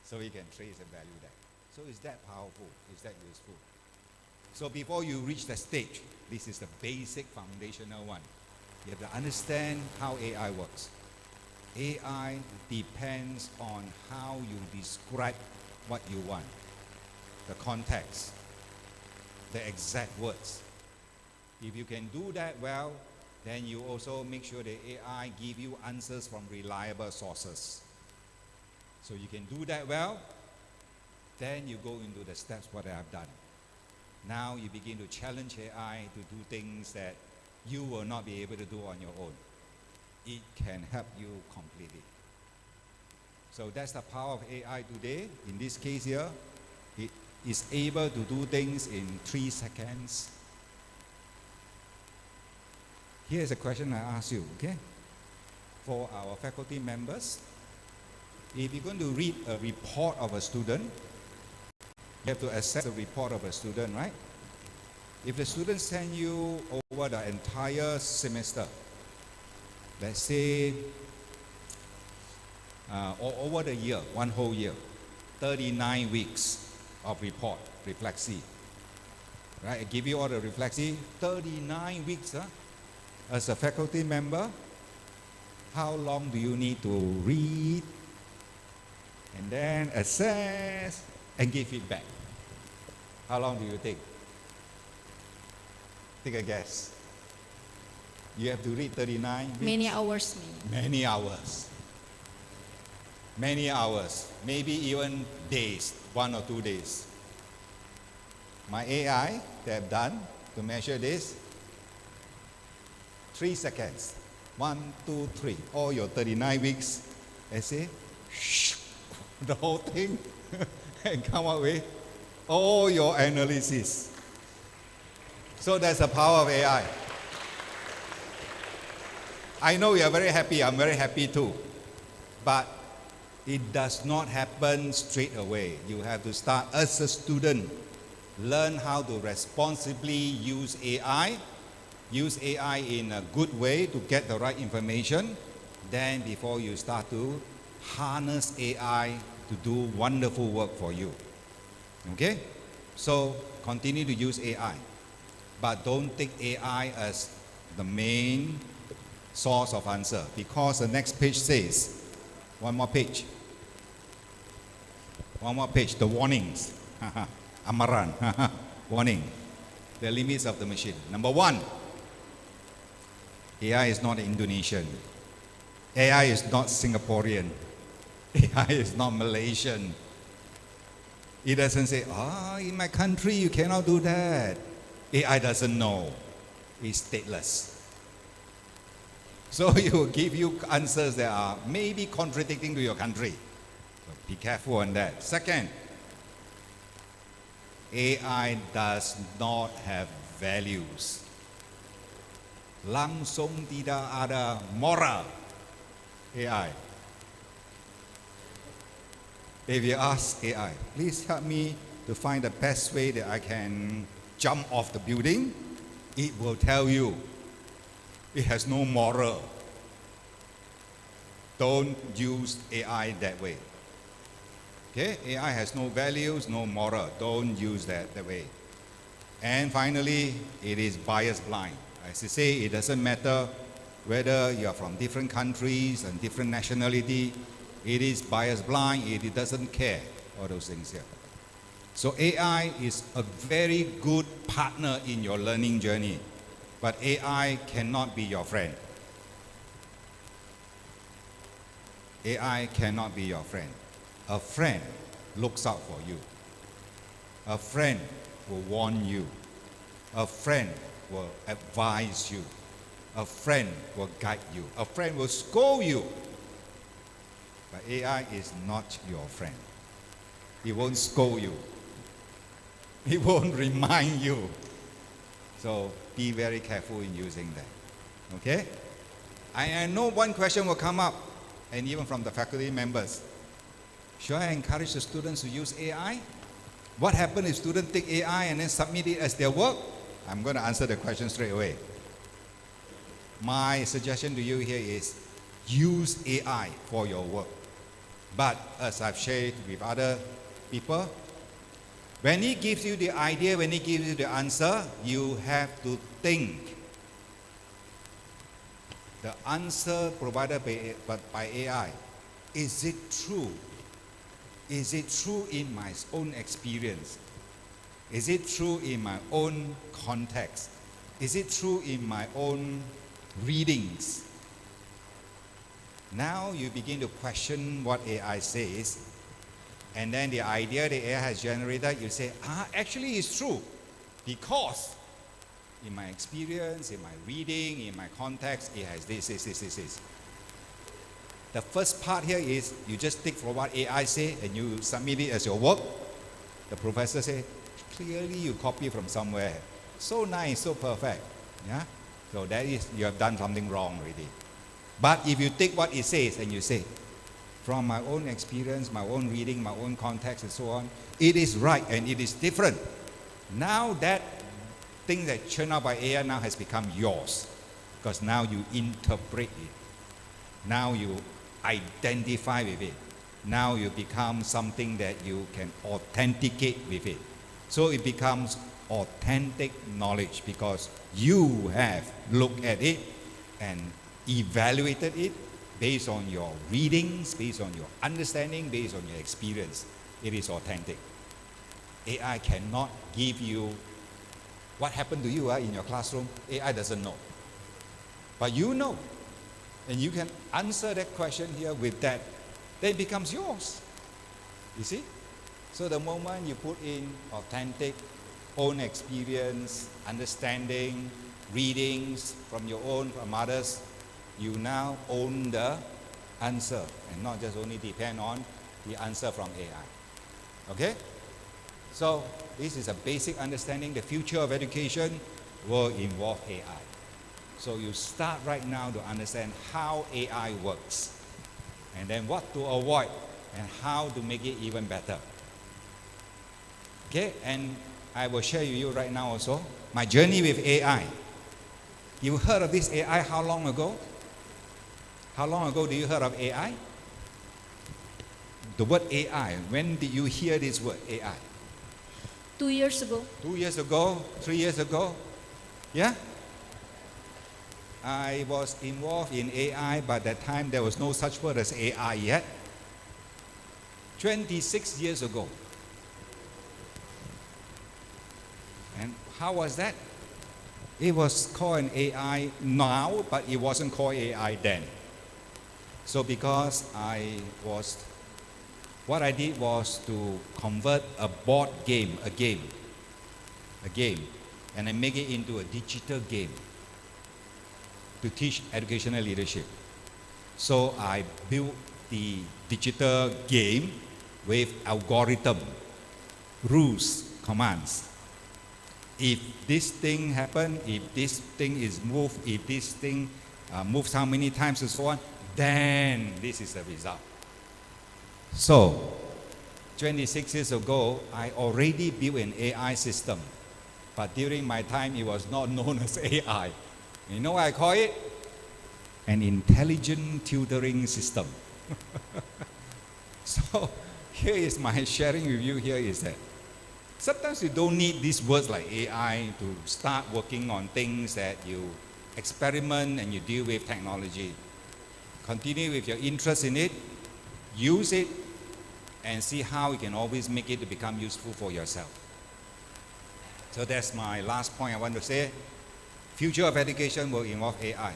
So we can trace and value that. So is that powerful? Is that useful? So before you reach that stage, this is the basic foundational one. You have to understand how AI works. AI depends on how you describe what you want, the context, the exact words. If you can do that well, then you also make sure the AI give you answers from reliable sources. So you can do that well, then you go into the steps what I have done. Now you begin to challenge AI to do things that you will not be able to do on your own. It can help you completely. So that's the power of AI today. In this case here, it is able to do things in 3 seconds. Here's a question I ask you, okay? For our faculty members, if you're going to read a report of a student, you have to assess the report of a student, right? If the student send you over the entire semester, let's say over the year, one whole year, 39 weeks of report, reflexi. Right? I give you all the reflexi, 39 weeks. As a faculty member, how long do you need to read and then assess and give feedback? How long do you take? Take a guess. You have to read 39 weeks? Many hours. Many hours. Many hours. Maybe even days, 1 or 2 days. My AI, they have done to measure this, 3 seconds. 1, 2, 3. All your 39 weeks, essay, the whole thing, and come up with all your analysis. So that's the power of AI. I know you are very happy, I'm very happy too. But it does not happen straight away. You have to start as a student. Learn how to responsibly use AI. Use AI in a good way to get the right information. Then before you start to harness AI to do wonderful work for you. Okay? So continue to use AI. But don't take AI as the main source of answer, because the next page says, one more page, the warnings, amaran, warning, the limits of the machine. Number 1, AI is not Indonesian, AI is not Singaporean, AI is not Malaysian. It doesn't say, in my country you cannot do that. AI doesn't know. It's stateless. So it will give you answers that are maybe contradicting to your country. So be careful on that. Second, AI does not have values. Langsung tidak ada moral. AI. If you ask AI, please help me to find the best way that I can jump off the building, it will tell you it has no moral. Don't use AI that way. Okay, AI has no values, no moral. Don't use that way. And finally, it is bias blind. As I say, it doesn't matter whether you are from different countries and different nationality. It is bias blind. It doesn't care. All those things here. So AI is a very good partner in your learning journey, but AI cannot be your friend. AI cannot be your friend. A friend looks out for you. A friend will warn you. A friend will advise you. A friend will guide you. A friend will scold you. But AI is not your friend. It won't scold you. It won't remind you. So be very careful in using that. Okay? I know one question will come up, and even from the faculty members. Should I encourage the students to use AI? What happens if students take AI and then submit it as their work? I'm going to answer the question straight away. My suggestion to you here is use AI for your work. But as I've shared with other people, when he gives you the idea, when he gives you the answer, you have to think. The answer provided by AI, is it true? Is it true in my own experience? Is it true in my own context? Is it true in my own readings? Now you begin to question what AI says, and then the idea the AI has generated, you say, actually it's true, because in my experience, in my reading, in my context, it has this. The first part here is you just take from what AI say and you submit it as your work. The professor say, clearly you copy from somewhere. So nice, so perfect. Yeah? So that is, you have done something wrong already. But if you take what it says and you say, from my own experience, my own reading, my own context and so on, it is right and it is different. Now that thing that churned out by AI now has become yours, because now you interpret it. Now you identify with it. Now you become something that you can authenticate with it. So it becomes authentic knowledge because you have looked at it and evaluated it based on your readings, based on your understanding, based on your experience. It is authentic. AI cannot give you what happened to you in your classroom. AI doesn't know. But you know. And you can answer that question here with that. Then it becomes yours. You see? So the moment you put in authentic, own experience, understanding, readings from your own, from others, you now own the answer and not just only depend on the answer from AI. Okay? So this is a basic understanding. The future of education will involve AI. So you start right now to understand how AI works and then what to avoid and how to make it even better. Okay, and I will share with you right now also my journey with AI. You heard of this AI how long ago? How long ago did you heard of AI? The word AI, when did you hear this word AI? 2 years ago. 2 years ago, 3 years ago? Yeah? I was involved in AI, but at that time there was no such word as AI yet. 26 years ago. And how was that? It was called an AI now, but it wasn't called AI then. So because what I did was to convert a board game, a game, and I make it into a digital game to teach educational leadership. So I built the digital game with algorithm, rules, commands. If this thing happen, if this thing is moved, if this thing moves how many times and so on, then this is the result. So, 26 years ago, I already built an AI system. But during my time, it was not known as AI. You know what I call it? An intelligent tutoring system. So, here is my sharing with you here is that sometimes you don't need these words like AI to start working on things that you experiment and you deal with technology. Continue with your interest in it, use it, and see how you can always make it to become useful for yourself. So that's my last point I want to say. Future of education will involve AI.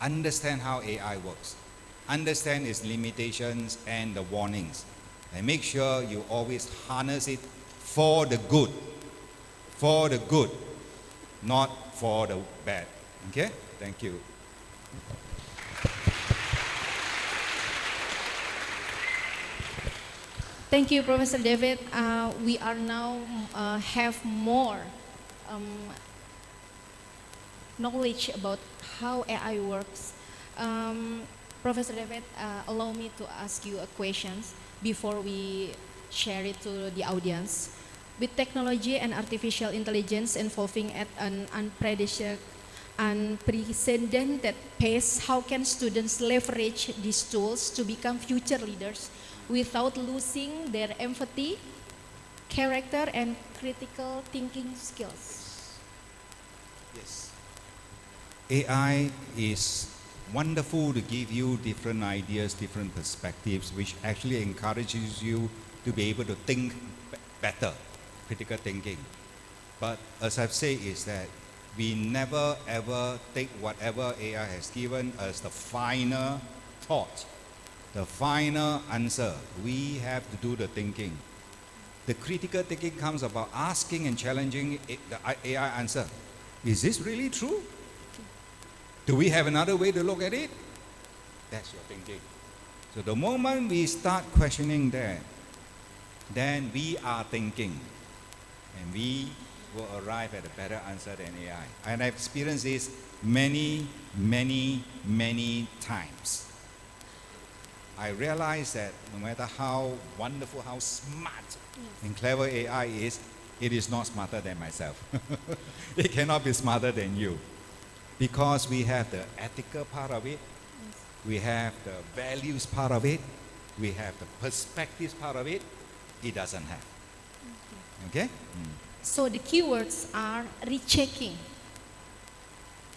Understand how AI works. Understand its limitations and the warnings. And make sure you always harness it for the good. For the good, not for the bad. Okay? Thank you. Thank you, Professor David. We are now have more knowledge about how AI works. Professor David, allow me to ask you a question before we share it to the audience. With technology and artificial intelligence evolving at an unprecedented pace, how can students leverage these tools to become future leaders without losing their empathy, character, and critical thinking skills? Yes. AI is wonderful to give you different ideas, different perspectives, which actually encourages you to be able to think better, critical thinking. But as I've said is that we never ever take whatever AI has given as the final thought, the final answer. We have to do the thinking. The critical thinking comes about asking and challenging the AI answer. Is this really true? Do we have another way to look at it? That's your thinking. So the moment we start questioning that, then we are thinking, and we will arrive at a better answer than AI. And I've experienced this many times. I realize that no matter how wonderful, how smart and clever AI is, it is not smarter than myself. It cannot be smarter than you. Because we have the ethical part of it, we have the values part of it, we have the perspectives part of it, it doesn't have. Okay? So the keywords are rechecking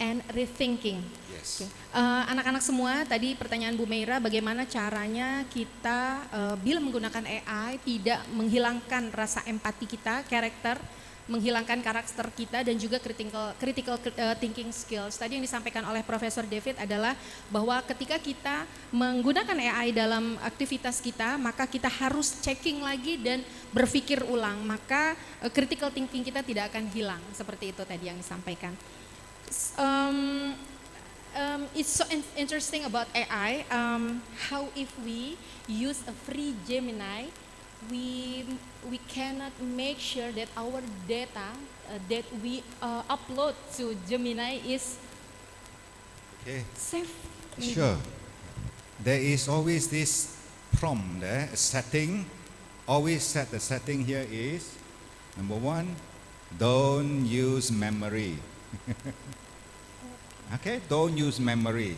and rethinking. Yes. Okay. Anak-anak semua, tadi pertanyaan Bu Meira, bagaimana caranya kita bila menggunakan AI tidak menghilangkan rasa empati kita, karakter, menghilangkan karakter kita dan juga critical thinking skills. Tadi yang disampaikan oleh Profesor David adalah bahwa ketika kita menggunakan AI dalam aktivitas kita, maka kita harus checking lagi dan berpikir ulang, maka critical thinking kita tidak akan hilang. Seperti itu tadi yang disampaikan. It's so interesting about AI, how if we use a free Gemini, we cannot make sure that our data that we upload to Gemini is safe. Sure. There is always this prompt there, a setting. Always set the setting here is, number 1, don't use memory. Okay, don't use memory.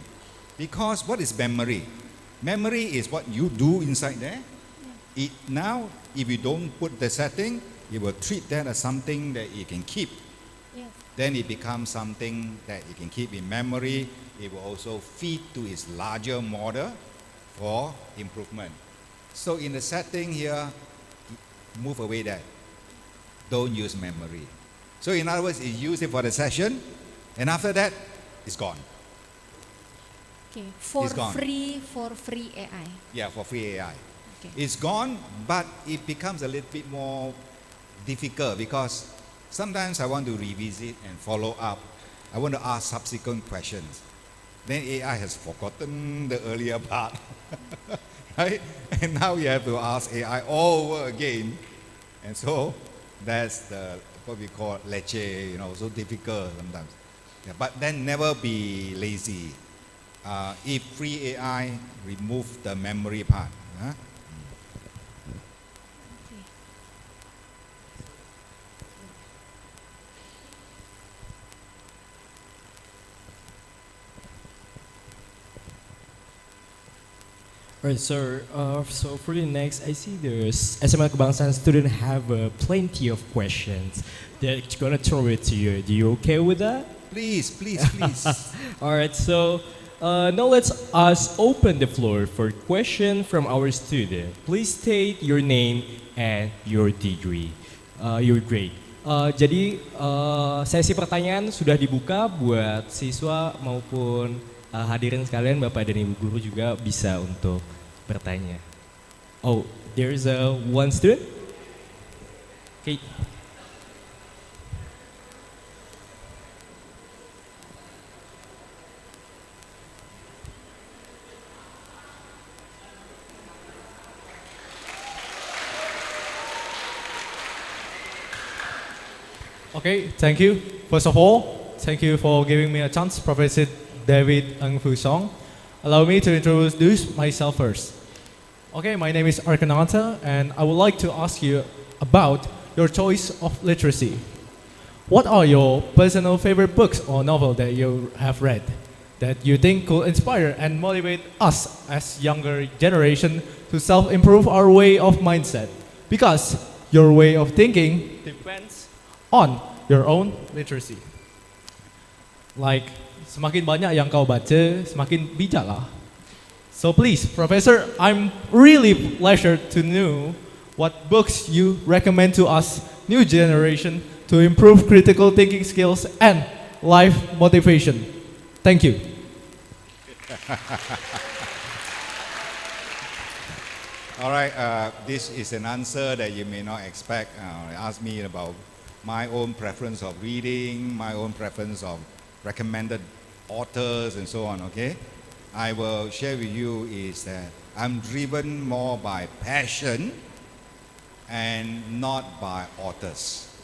Because what is memory? Memory is what you do inside there. Now, if you don't put the setting, you will treat that as something that you can keep. Yes. Then it becomes something that you can keep in memory. It will also feed to its larger model for improvement. So in the setting here, move away that. Don't use memory. So in other words, you use it for the session, and after that, it's gone. Okay. For It's gone. free AI. Yeah, for free AI. Okay. It's gone, but it becomes a little bit more difficult because sometimes I want to revisit and follow up. I want to ask subsequent questions. Then AI has forgotten the earlier part. right? And now you have to ask AI all over again. And so that's what we call leche, so difficult sometimes. Yeah, but then never be lazy. If free AI, remove the memory part. Huh? Alright, sir. So for the next, I see the SMA Kebangsaan student have plenty of questions. They're gonna throw it to you. Are you okay with that? Please, please, please. Alright, so now let's open the floor for question from our student. Please state your name and your degree, your grade. Jadi sesi pertanyaan sudah dibuka buat siswa maupun hadirin sekalian, Bapak dan Ibu guru juga bisa untuk bertanya. Oh, there's one student. Okay. Okay, thank you. First of all, thank you for giving me a chance, Professor David Ng Fu Song. Allow me to introduce myself first. Okay, my name is Arkananta, and I would like to ask you about your choice of literacy. What are your personal favorite books or novels that you have read that you think could inspire and motivate us as younger generation to self-improve our way of mindset? Because your way of thinking depends on your own literacy. Like, semakin banyak yang kau baca, semakin bijaklah. So please, Professor, I'm really pleasure to know what books you recommend to us, new generation, to improve critical thinking skills and life motivation. Thank you. All right, this is an answer that you may not expect. Ask me about my own preference of reading, my own preference of recommended authors and so on, okay? I will share with you is that I'm driven more by passion and not by authors.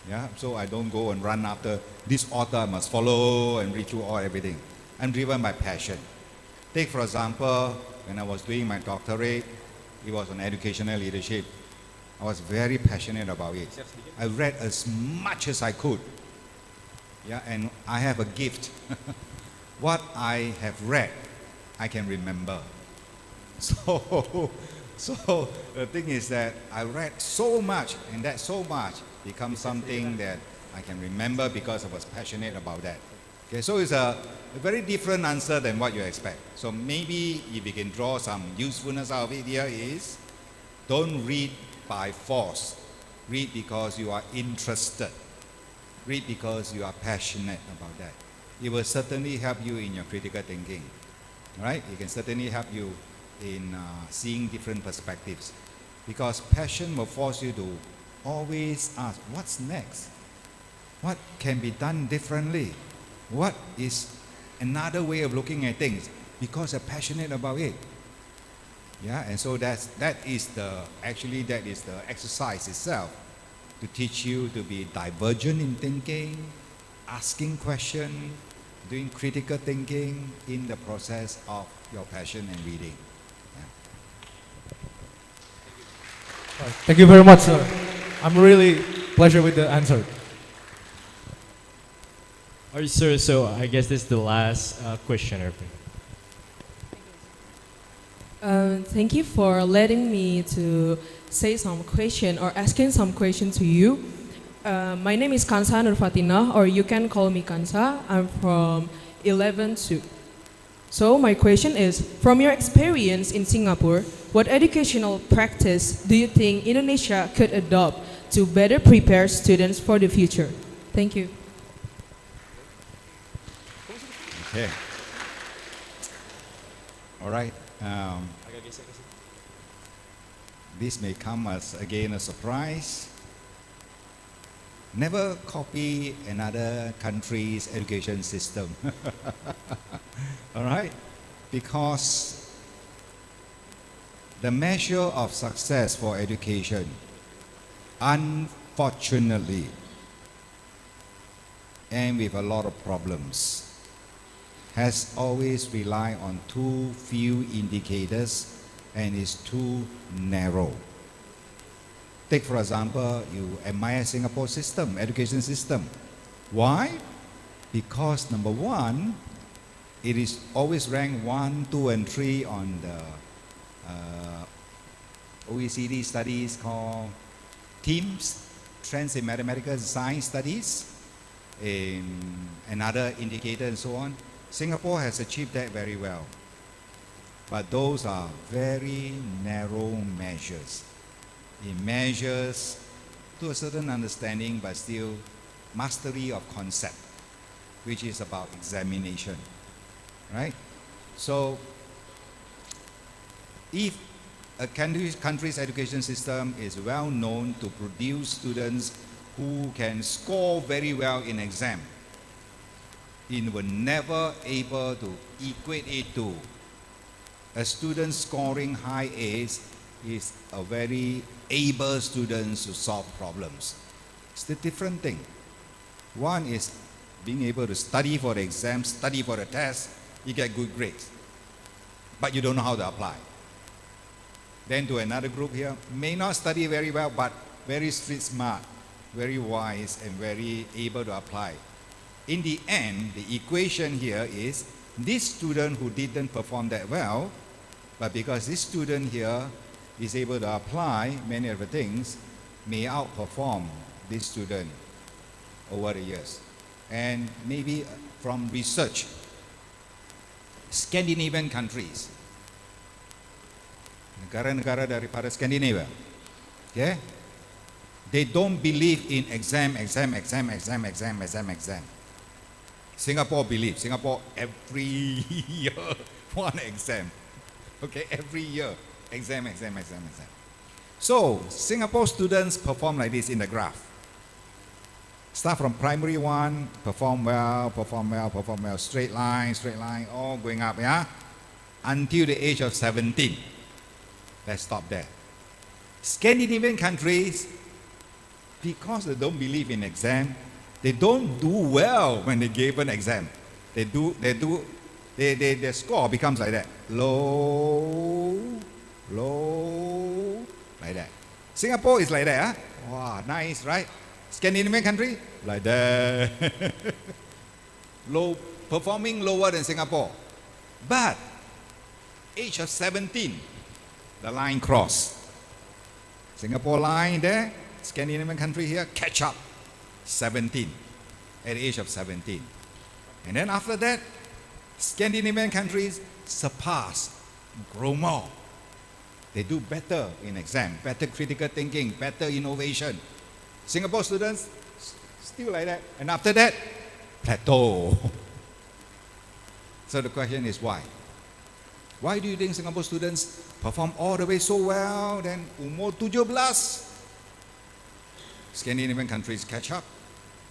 Yeah, so I don't go and run after this author I must follow and read through everything. I'm driven by passion. Take for example, when I was doing my doctorate, it was on educational leadership. I was very passionate about it. I read as much as I could. Yeah, and I have a gift. What I have read, I can remember. So the thing is that I read so much, and that so much becomes something that I can remember because I was passionate about that. Okay, so it's a very different answer than what you expect. So maybe if you can draw some usefulness out of it here is, don't read by force. Read because you are interested. Read because you are passionate about that. It will certainly help you in your critical thinking. Right? It can certainly help you in seeing different perspectives. Because passion will force you to always ask, what's next? What can be done differently? What is another way of looking at things? Because you're passionate about it. Yeah, and so that is the exercise itself to teach you to be divergent in thinking, asking questions, doing critical thinking in the process of your passion and reading. Yeah. Thank you very much, sir. I'm really pleasure with the answer. Alright, sir, so I guess this is the last question. Thank you for letting me to say some question or asking some question to you. My name is Kansa Nurfatina, or you can call me Kansa. I'm from 11-2. So my question is, from your experience in Singapore, what educational practice do you think Indonesia could adopt to better prepare students for the future? Thank you. Okay. All right. This may come as again a surprise. Never copy another country's education system. All right? Because the measure of success for education, unfortunately, and with a lot of problems, has always relied on too few indicators and is too narrow. Take for example, you admire Singapore system, education system. Why? Because number one, it is always ranked 1, 2, and 3 on the OECD studies called TIMSS, Trends in Mathematical Science Studies, and other indicators and so on. Singapore has achieved that very well. But those are very narrow measures. It measures to a certain understanding, but still mastery of concept, which is about examination, right? So, if a country's education system is well known to produce students who can score very well in exam, it will never able to equate it to a student scoring high A's is a very able student to solve problems. It's the different thing. One is being able to study for the exam, study for the test, you get good grades, but you don't know how to apply. Then to another group here, may not study very well, but very street smart, very wise, and very able to apply. In the end, the equation here is this student who didn't perform that well, but because this student here is able to apply many of the things, may outperform this student over the years. And maybe from research, Scandinavian countries, negara-negara daripada Scandinavia, okay, they don't believe in exam. Singapore believes. Singapore every year one exam. Okay, every year exam. So Singapore students perform like this in the graph. Start from primary one, perform well, straight line, all going up, yeah, until the age of 17. Let's stop there. Scandinavian countries, because they don't believe in exam, they don't do well when they give an exam. Their score becomes like that. Low, like that. Singapore is like that, huh? Wow, nice, right? Scandinavian country, like that. Performing lower than Singapore. But, age of 17, the line cross. Singapore line there, Scandinavian country here, catch up. 17, at the age of 17. And then after that, Scandinavian countries surpass, grow more. They do better in exam, better critical thinking, better innovation. Singapore students, still like that. And after that, plateau. So the question is why? Why do you think Singapore students perform all the way so well, then umur 17? Scandinavian countries catch up,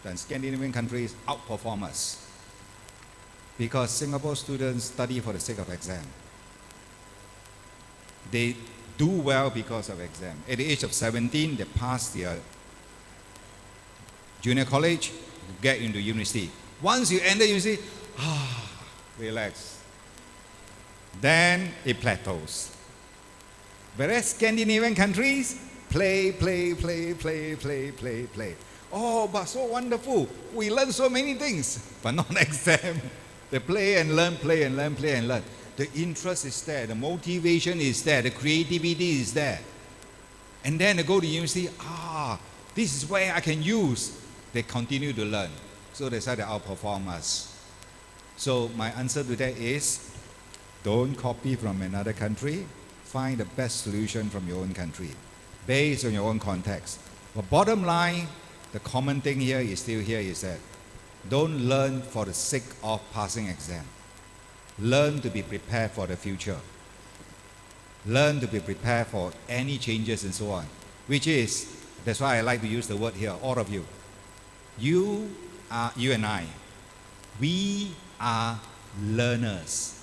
then Scandinavian countries outperform us. Because Singapore students study for the sake of exam. They do well because of exam. At the age of 17, they pass their junior college, get into university. Once you enter university, relax. Then it plateaus. Whereas Scandinavian countries, play. Oh, but so wonderful. We learn so many things, but not exam. They play and learn. The interest is there, the motivation is there, the creativity is there. And then they go to university, this is where I can use. They continue to learn. So that's how they outperform us. So my answer to that is, don't copy from another country. Find the best solution from your own country, based on your own context. But bottom line, the common thing here is still here is that don't learn for the sake of passing exam. Learn to be prepared for the future. Learn to be prepared for any changes and so on. Which is, that's why I like to use the word here, all of you. You and I, we are learners.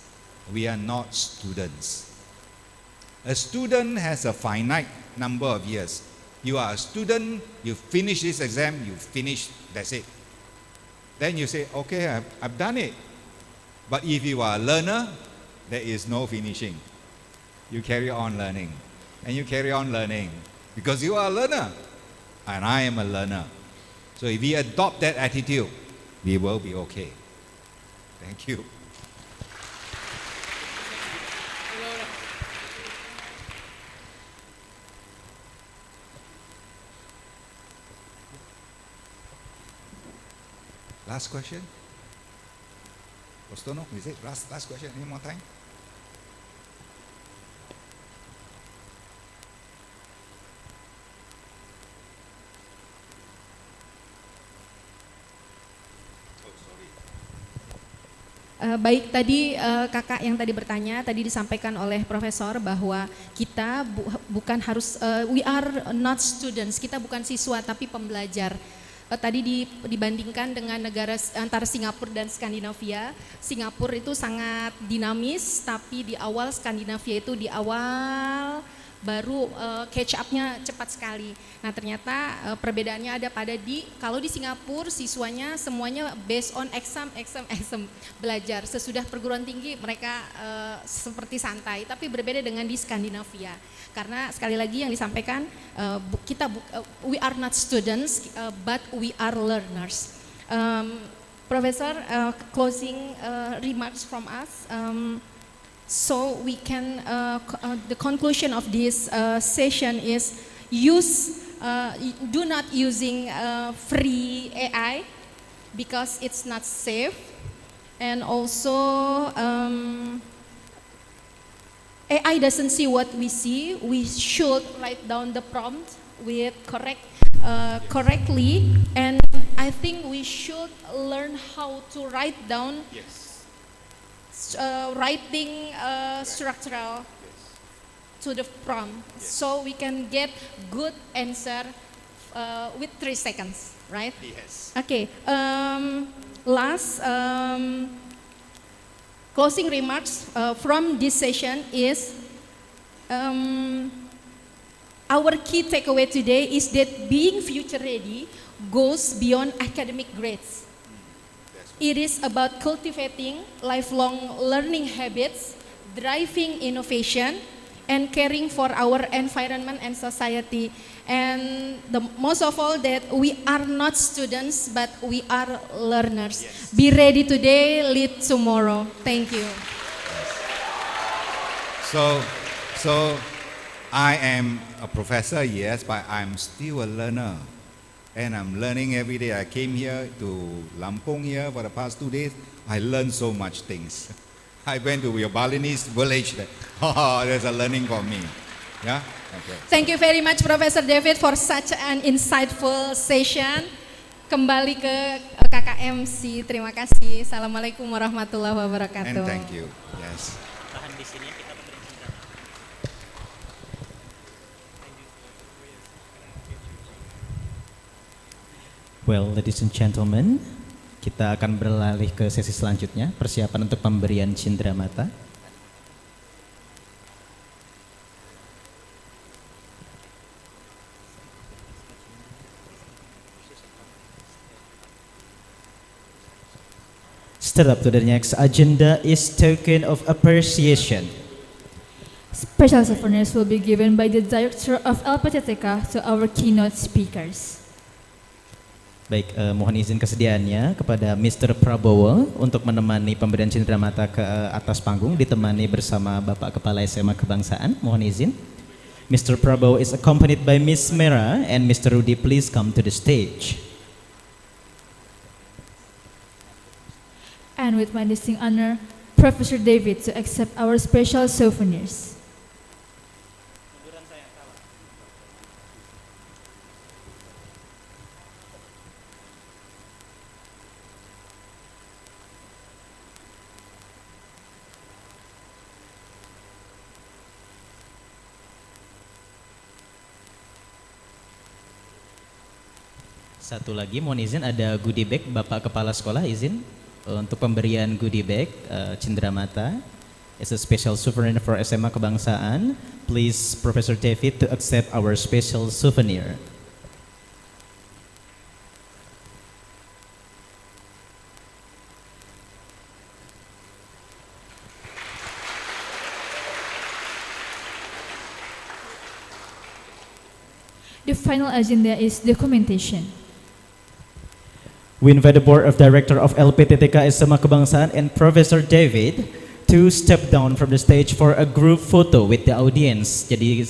We are not students. A student has a finite number of years. You are a student, you finish this exam, you finish, that's it. Then you say, okay, I've done it. But if you are a learner, there is no finishing. You carry on learning, and you carry on learning, because you are a learner, and I am a learner. So if we adopt that attitude, we will be okay. Thank you. Last question? Postono, is it? Last question, any more time? Baik, tadi kakak yang tadi bertanya, tadi disampaikan oleh profesor bahwa kita bukan harus, we are not students, kita bukan siswa tapi pembelajar. Tadi dibandingkan dengan negara antara Singapura dan Skandinavia, Singapura itu sangat dinamis, tapi di awal Skandinavia itu di awal baru catch up-nya cepat sekali. Nah ternyata perbedaannya ada pada kalau di Singapura siswanya semuanya based on exam belajar. Sesudah perguruan tinggi mereka seperti santai, tapi berbeda dengan di Skandinavia. Karena sekali lagi yang disampaikan, we are not students, but we are learners. Professor, closing remarks from us. So we can, the conclusion of this session is do not using free AI because it's not safe, and also AI doesn't see what we see. We should write down the prompt with correctly, and I think we should learn how to write down. Yes. Writing structural to the prompt, so we can get good answer with 3 seconds, right? Yes. Okay. Last closing remarks from this session is our key takeaway today is that being future ready goes beyond academic grades. It is about cultivating lifelong learning habits, driving innovation, and caring for our environment and society. And most of all, that we are not students, but we are learners. Yes. Be ready today, lead tomorrow. Thank you. So I am a professor, yes, but I'm still a learner. And I'm learning every day. I came here to Lampung here for the past 2 days. I learned so much things. I went to your Balinese village. There's a learning for me. Yeah? Okay. Thank you very much, Professor David, for such an insightful session. Kembali ke KKMC. Terima kasih. Assalamualaikum warahmatullahi wabarakatuh. And thank you. Yes. Well, ladies and gentlemen, kita akan beralih ke sesi selanjutnya, persiapan untuk pemberian cindramata. Step up to the next agenda is token of appreciation. Special souvenirs will be given by the director of LPTTK to our keynote speakers. Baik, mohon izin kesediaannya kepada Mr. Prabowo untuk menemani pemberian cindramata ke atas panggung, ditemani bersama Bapak Kepala SMA Kebangsaan. Mohon izin. Mr. Prabowo is accompanied by Miss Mera and Mr. Rudy. Please come to the stage. And with my distinct honor, Professor David to accept our special souvenirs. Satu lagi, mohon izin, ada goodie bag Bapak Kepala Sekolah, izin untuk pemberian goodie bag cindramata. It's a special souvenir for SMA Kebangsaan. Please, Professor David, to accept our special souvenir. The final agenda is documentation. We invite the Board of Director of LPTTK SMA Kebangsaan and Professor David to step down from the stage for a group photo with the audience. Jadi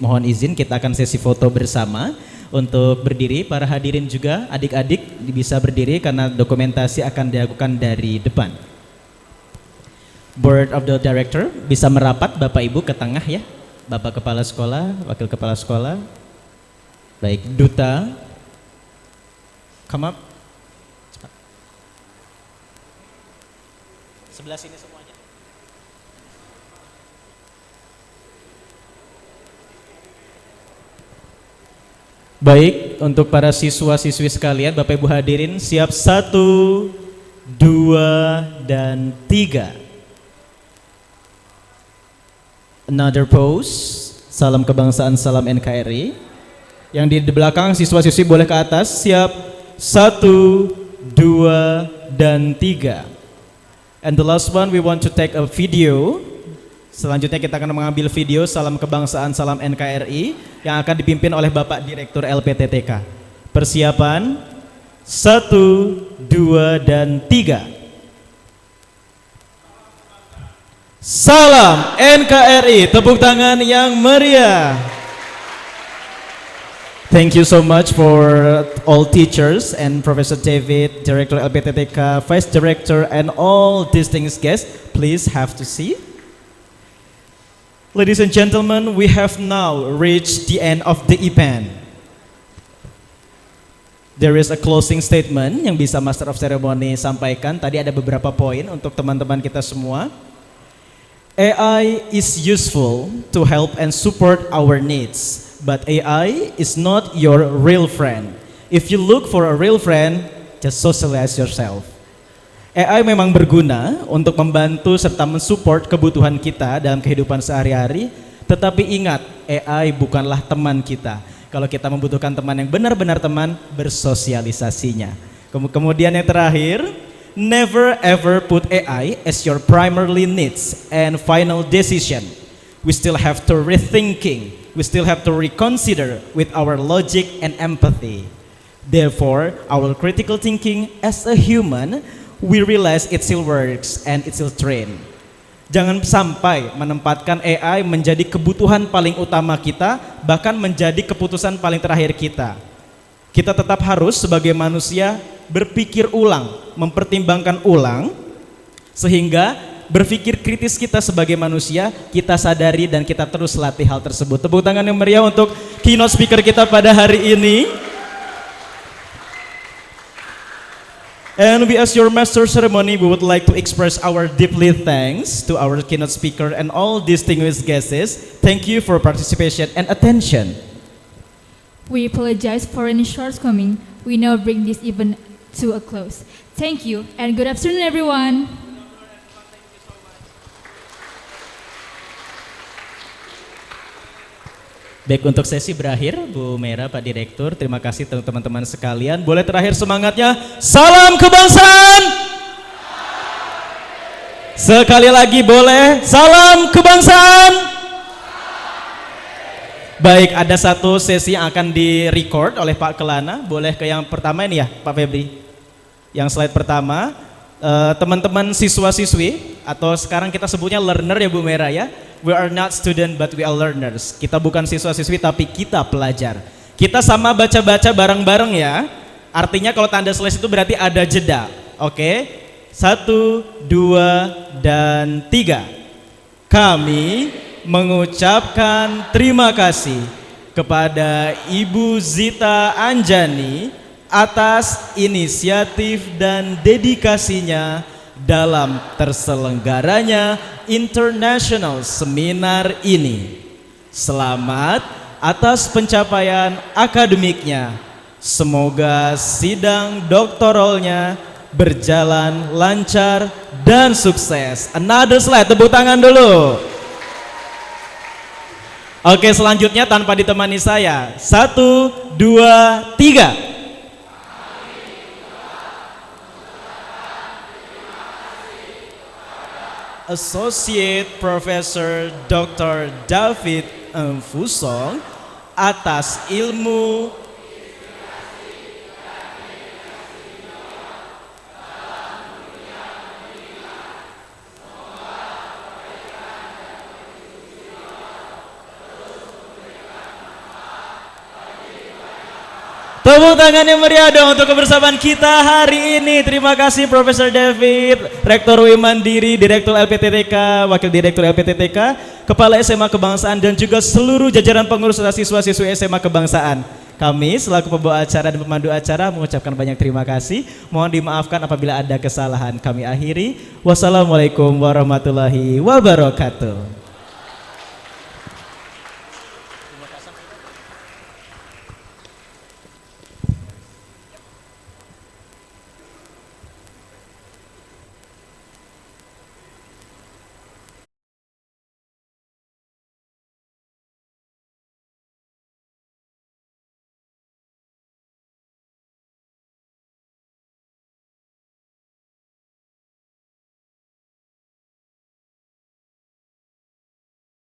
mohon izin kita akan sesi foto bersama. Untuk berdiri, para hadirin juga adik-adik bisa berdiri karena dokumentasi akan dilakukan dari depan. Board of the Director bisa merapat Bapak Ibu ke tengah ya. Bapak Kepala Sekolah, Wakil Kepala Sekolah. Baik, Duta, come up. Cepat. Sebelah sini semuanya. Baik, untuk para siswa-siswi sekalian, Bapak Ibu hadirin, siap 1, 2, dan 3. Another pose, salam kebangsaan, salam NKRI. Yang di belakang siswa-siswi boleh ke atas, siap 1, 2, dan 3. And the last one, we want to take a video. Selanjutnya kita akan mengambil video salam kebangsaan, salam NKRI yang akan dipimpin oleh Bapak Direktur LPTTK. Persiapan 1, 2, dan 3. Salam NKRI, tepuk tangan yang meriah. Thank you so much for all teachers and Professor David, Director LPTTK, Vice Director, and all distinguished guests. Please have to see. Ladies and gentlemen, we have now reached the end of the event. There is a closing statement yang bisa Master of Ceremony sampaikan. Tadi ada beberapa poin untuk teman-teman kita semua. AI is useful to help and support our needs. But AI is not your real friend. If you look for a real friend, just socialize yourself. AI memang berguna untuk membantu serta mensupport kebutuhan kita dalam kehidupan sehari-hari, tetapi ingat, AI bukanlah teman kita. Kalau kita membutuhkan teman yang benar-benar teman, bersosialisasinya. Kemudian yang terakhir, never ever put AI as your primary needs and final decision. We still have to rethinking. We still have to reconsider with our logic and empathy. Therefore, our critical thinking as a human, we realize it still works and it still train. Jangan sampai menempatkan AI menjadi kebutuhan paling utama kita, bahkan menjadi keputusan paling terakhir kita. Kita tetap harus sebagai manusia berpikir ulang, mempertimbangkan ulang, sehingga berpikir kritis kita sebagai manusia, kita sadari dan kita terus latih hal tersebut. Tepuk tangan yang meriah untuk keynote speaker kita pada hari ini. And we as your master ceremony, we would like to express our deeply thanks to our keynote speaker and all distinguished guests. Thank you for participation and attention. We apologize for any shortcoming. We now bring this event to a close. Thank you and good afternoon everyone. Baik, untuk sesi berakhir, Bu Mera, Pak Direktur, terima kasih teman-teman sekalian. Boleh terakhir semangatnya, salam kebangsaan! Sekali lagi boleh, salam kebangsaan! Baik, ada satu sesi yang akan di-record oleh Pak Kelana. Boleh ke yang pertama ini ya, Pak Febri. Yang slide pertama, teman-teman siswa-siswi, atau sekarang kita sebutnya learner ya Bu Mera ya. We are not student but we are learners. Kita bukan siswa-siswi tapi kita pelajar. Kita sama baca-baca bareng-bareng ya. Artinya kalau tanda slash itu berarti ada jeda. Oke, 1, 2, dan 3. Kami mengucapkan terima kasih kepada Ibu Zita Anjani atas inisiatif dan dedikasinya dalam terselenggaranya International Seminar ini. Selamat atas pencapaian akademiknya. Semoga sidang doktoralnya berjalan lancar dan sukses. Another slide, tepuk tangan dulu. Oke, selanjutnya tanpa ditemani saya. 1, 2, 3. Associate Professor Dr. David Fusong atas ilmu Tepuk tangan yang meriah dong untuk kebersamaan kita hari ini. Terima kasih Profesor David, Rektor UI Mandiri, Direktur LPTTK, Wakil Direktur LPTTK, Kepala SMA Kebangsaan dan juga seluruh jajaran pengurus siswa-siswi SMA Kebangsaan. Kami selaku pembawa acara dan pemandu acara mengucapkan banyak terima kasih. Mohon dimaafkan apabila ada kesalahan. Kami akhiri. Wassalamualaikum warahmatullahi wabarakatuh.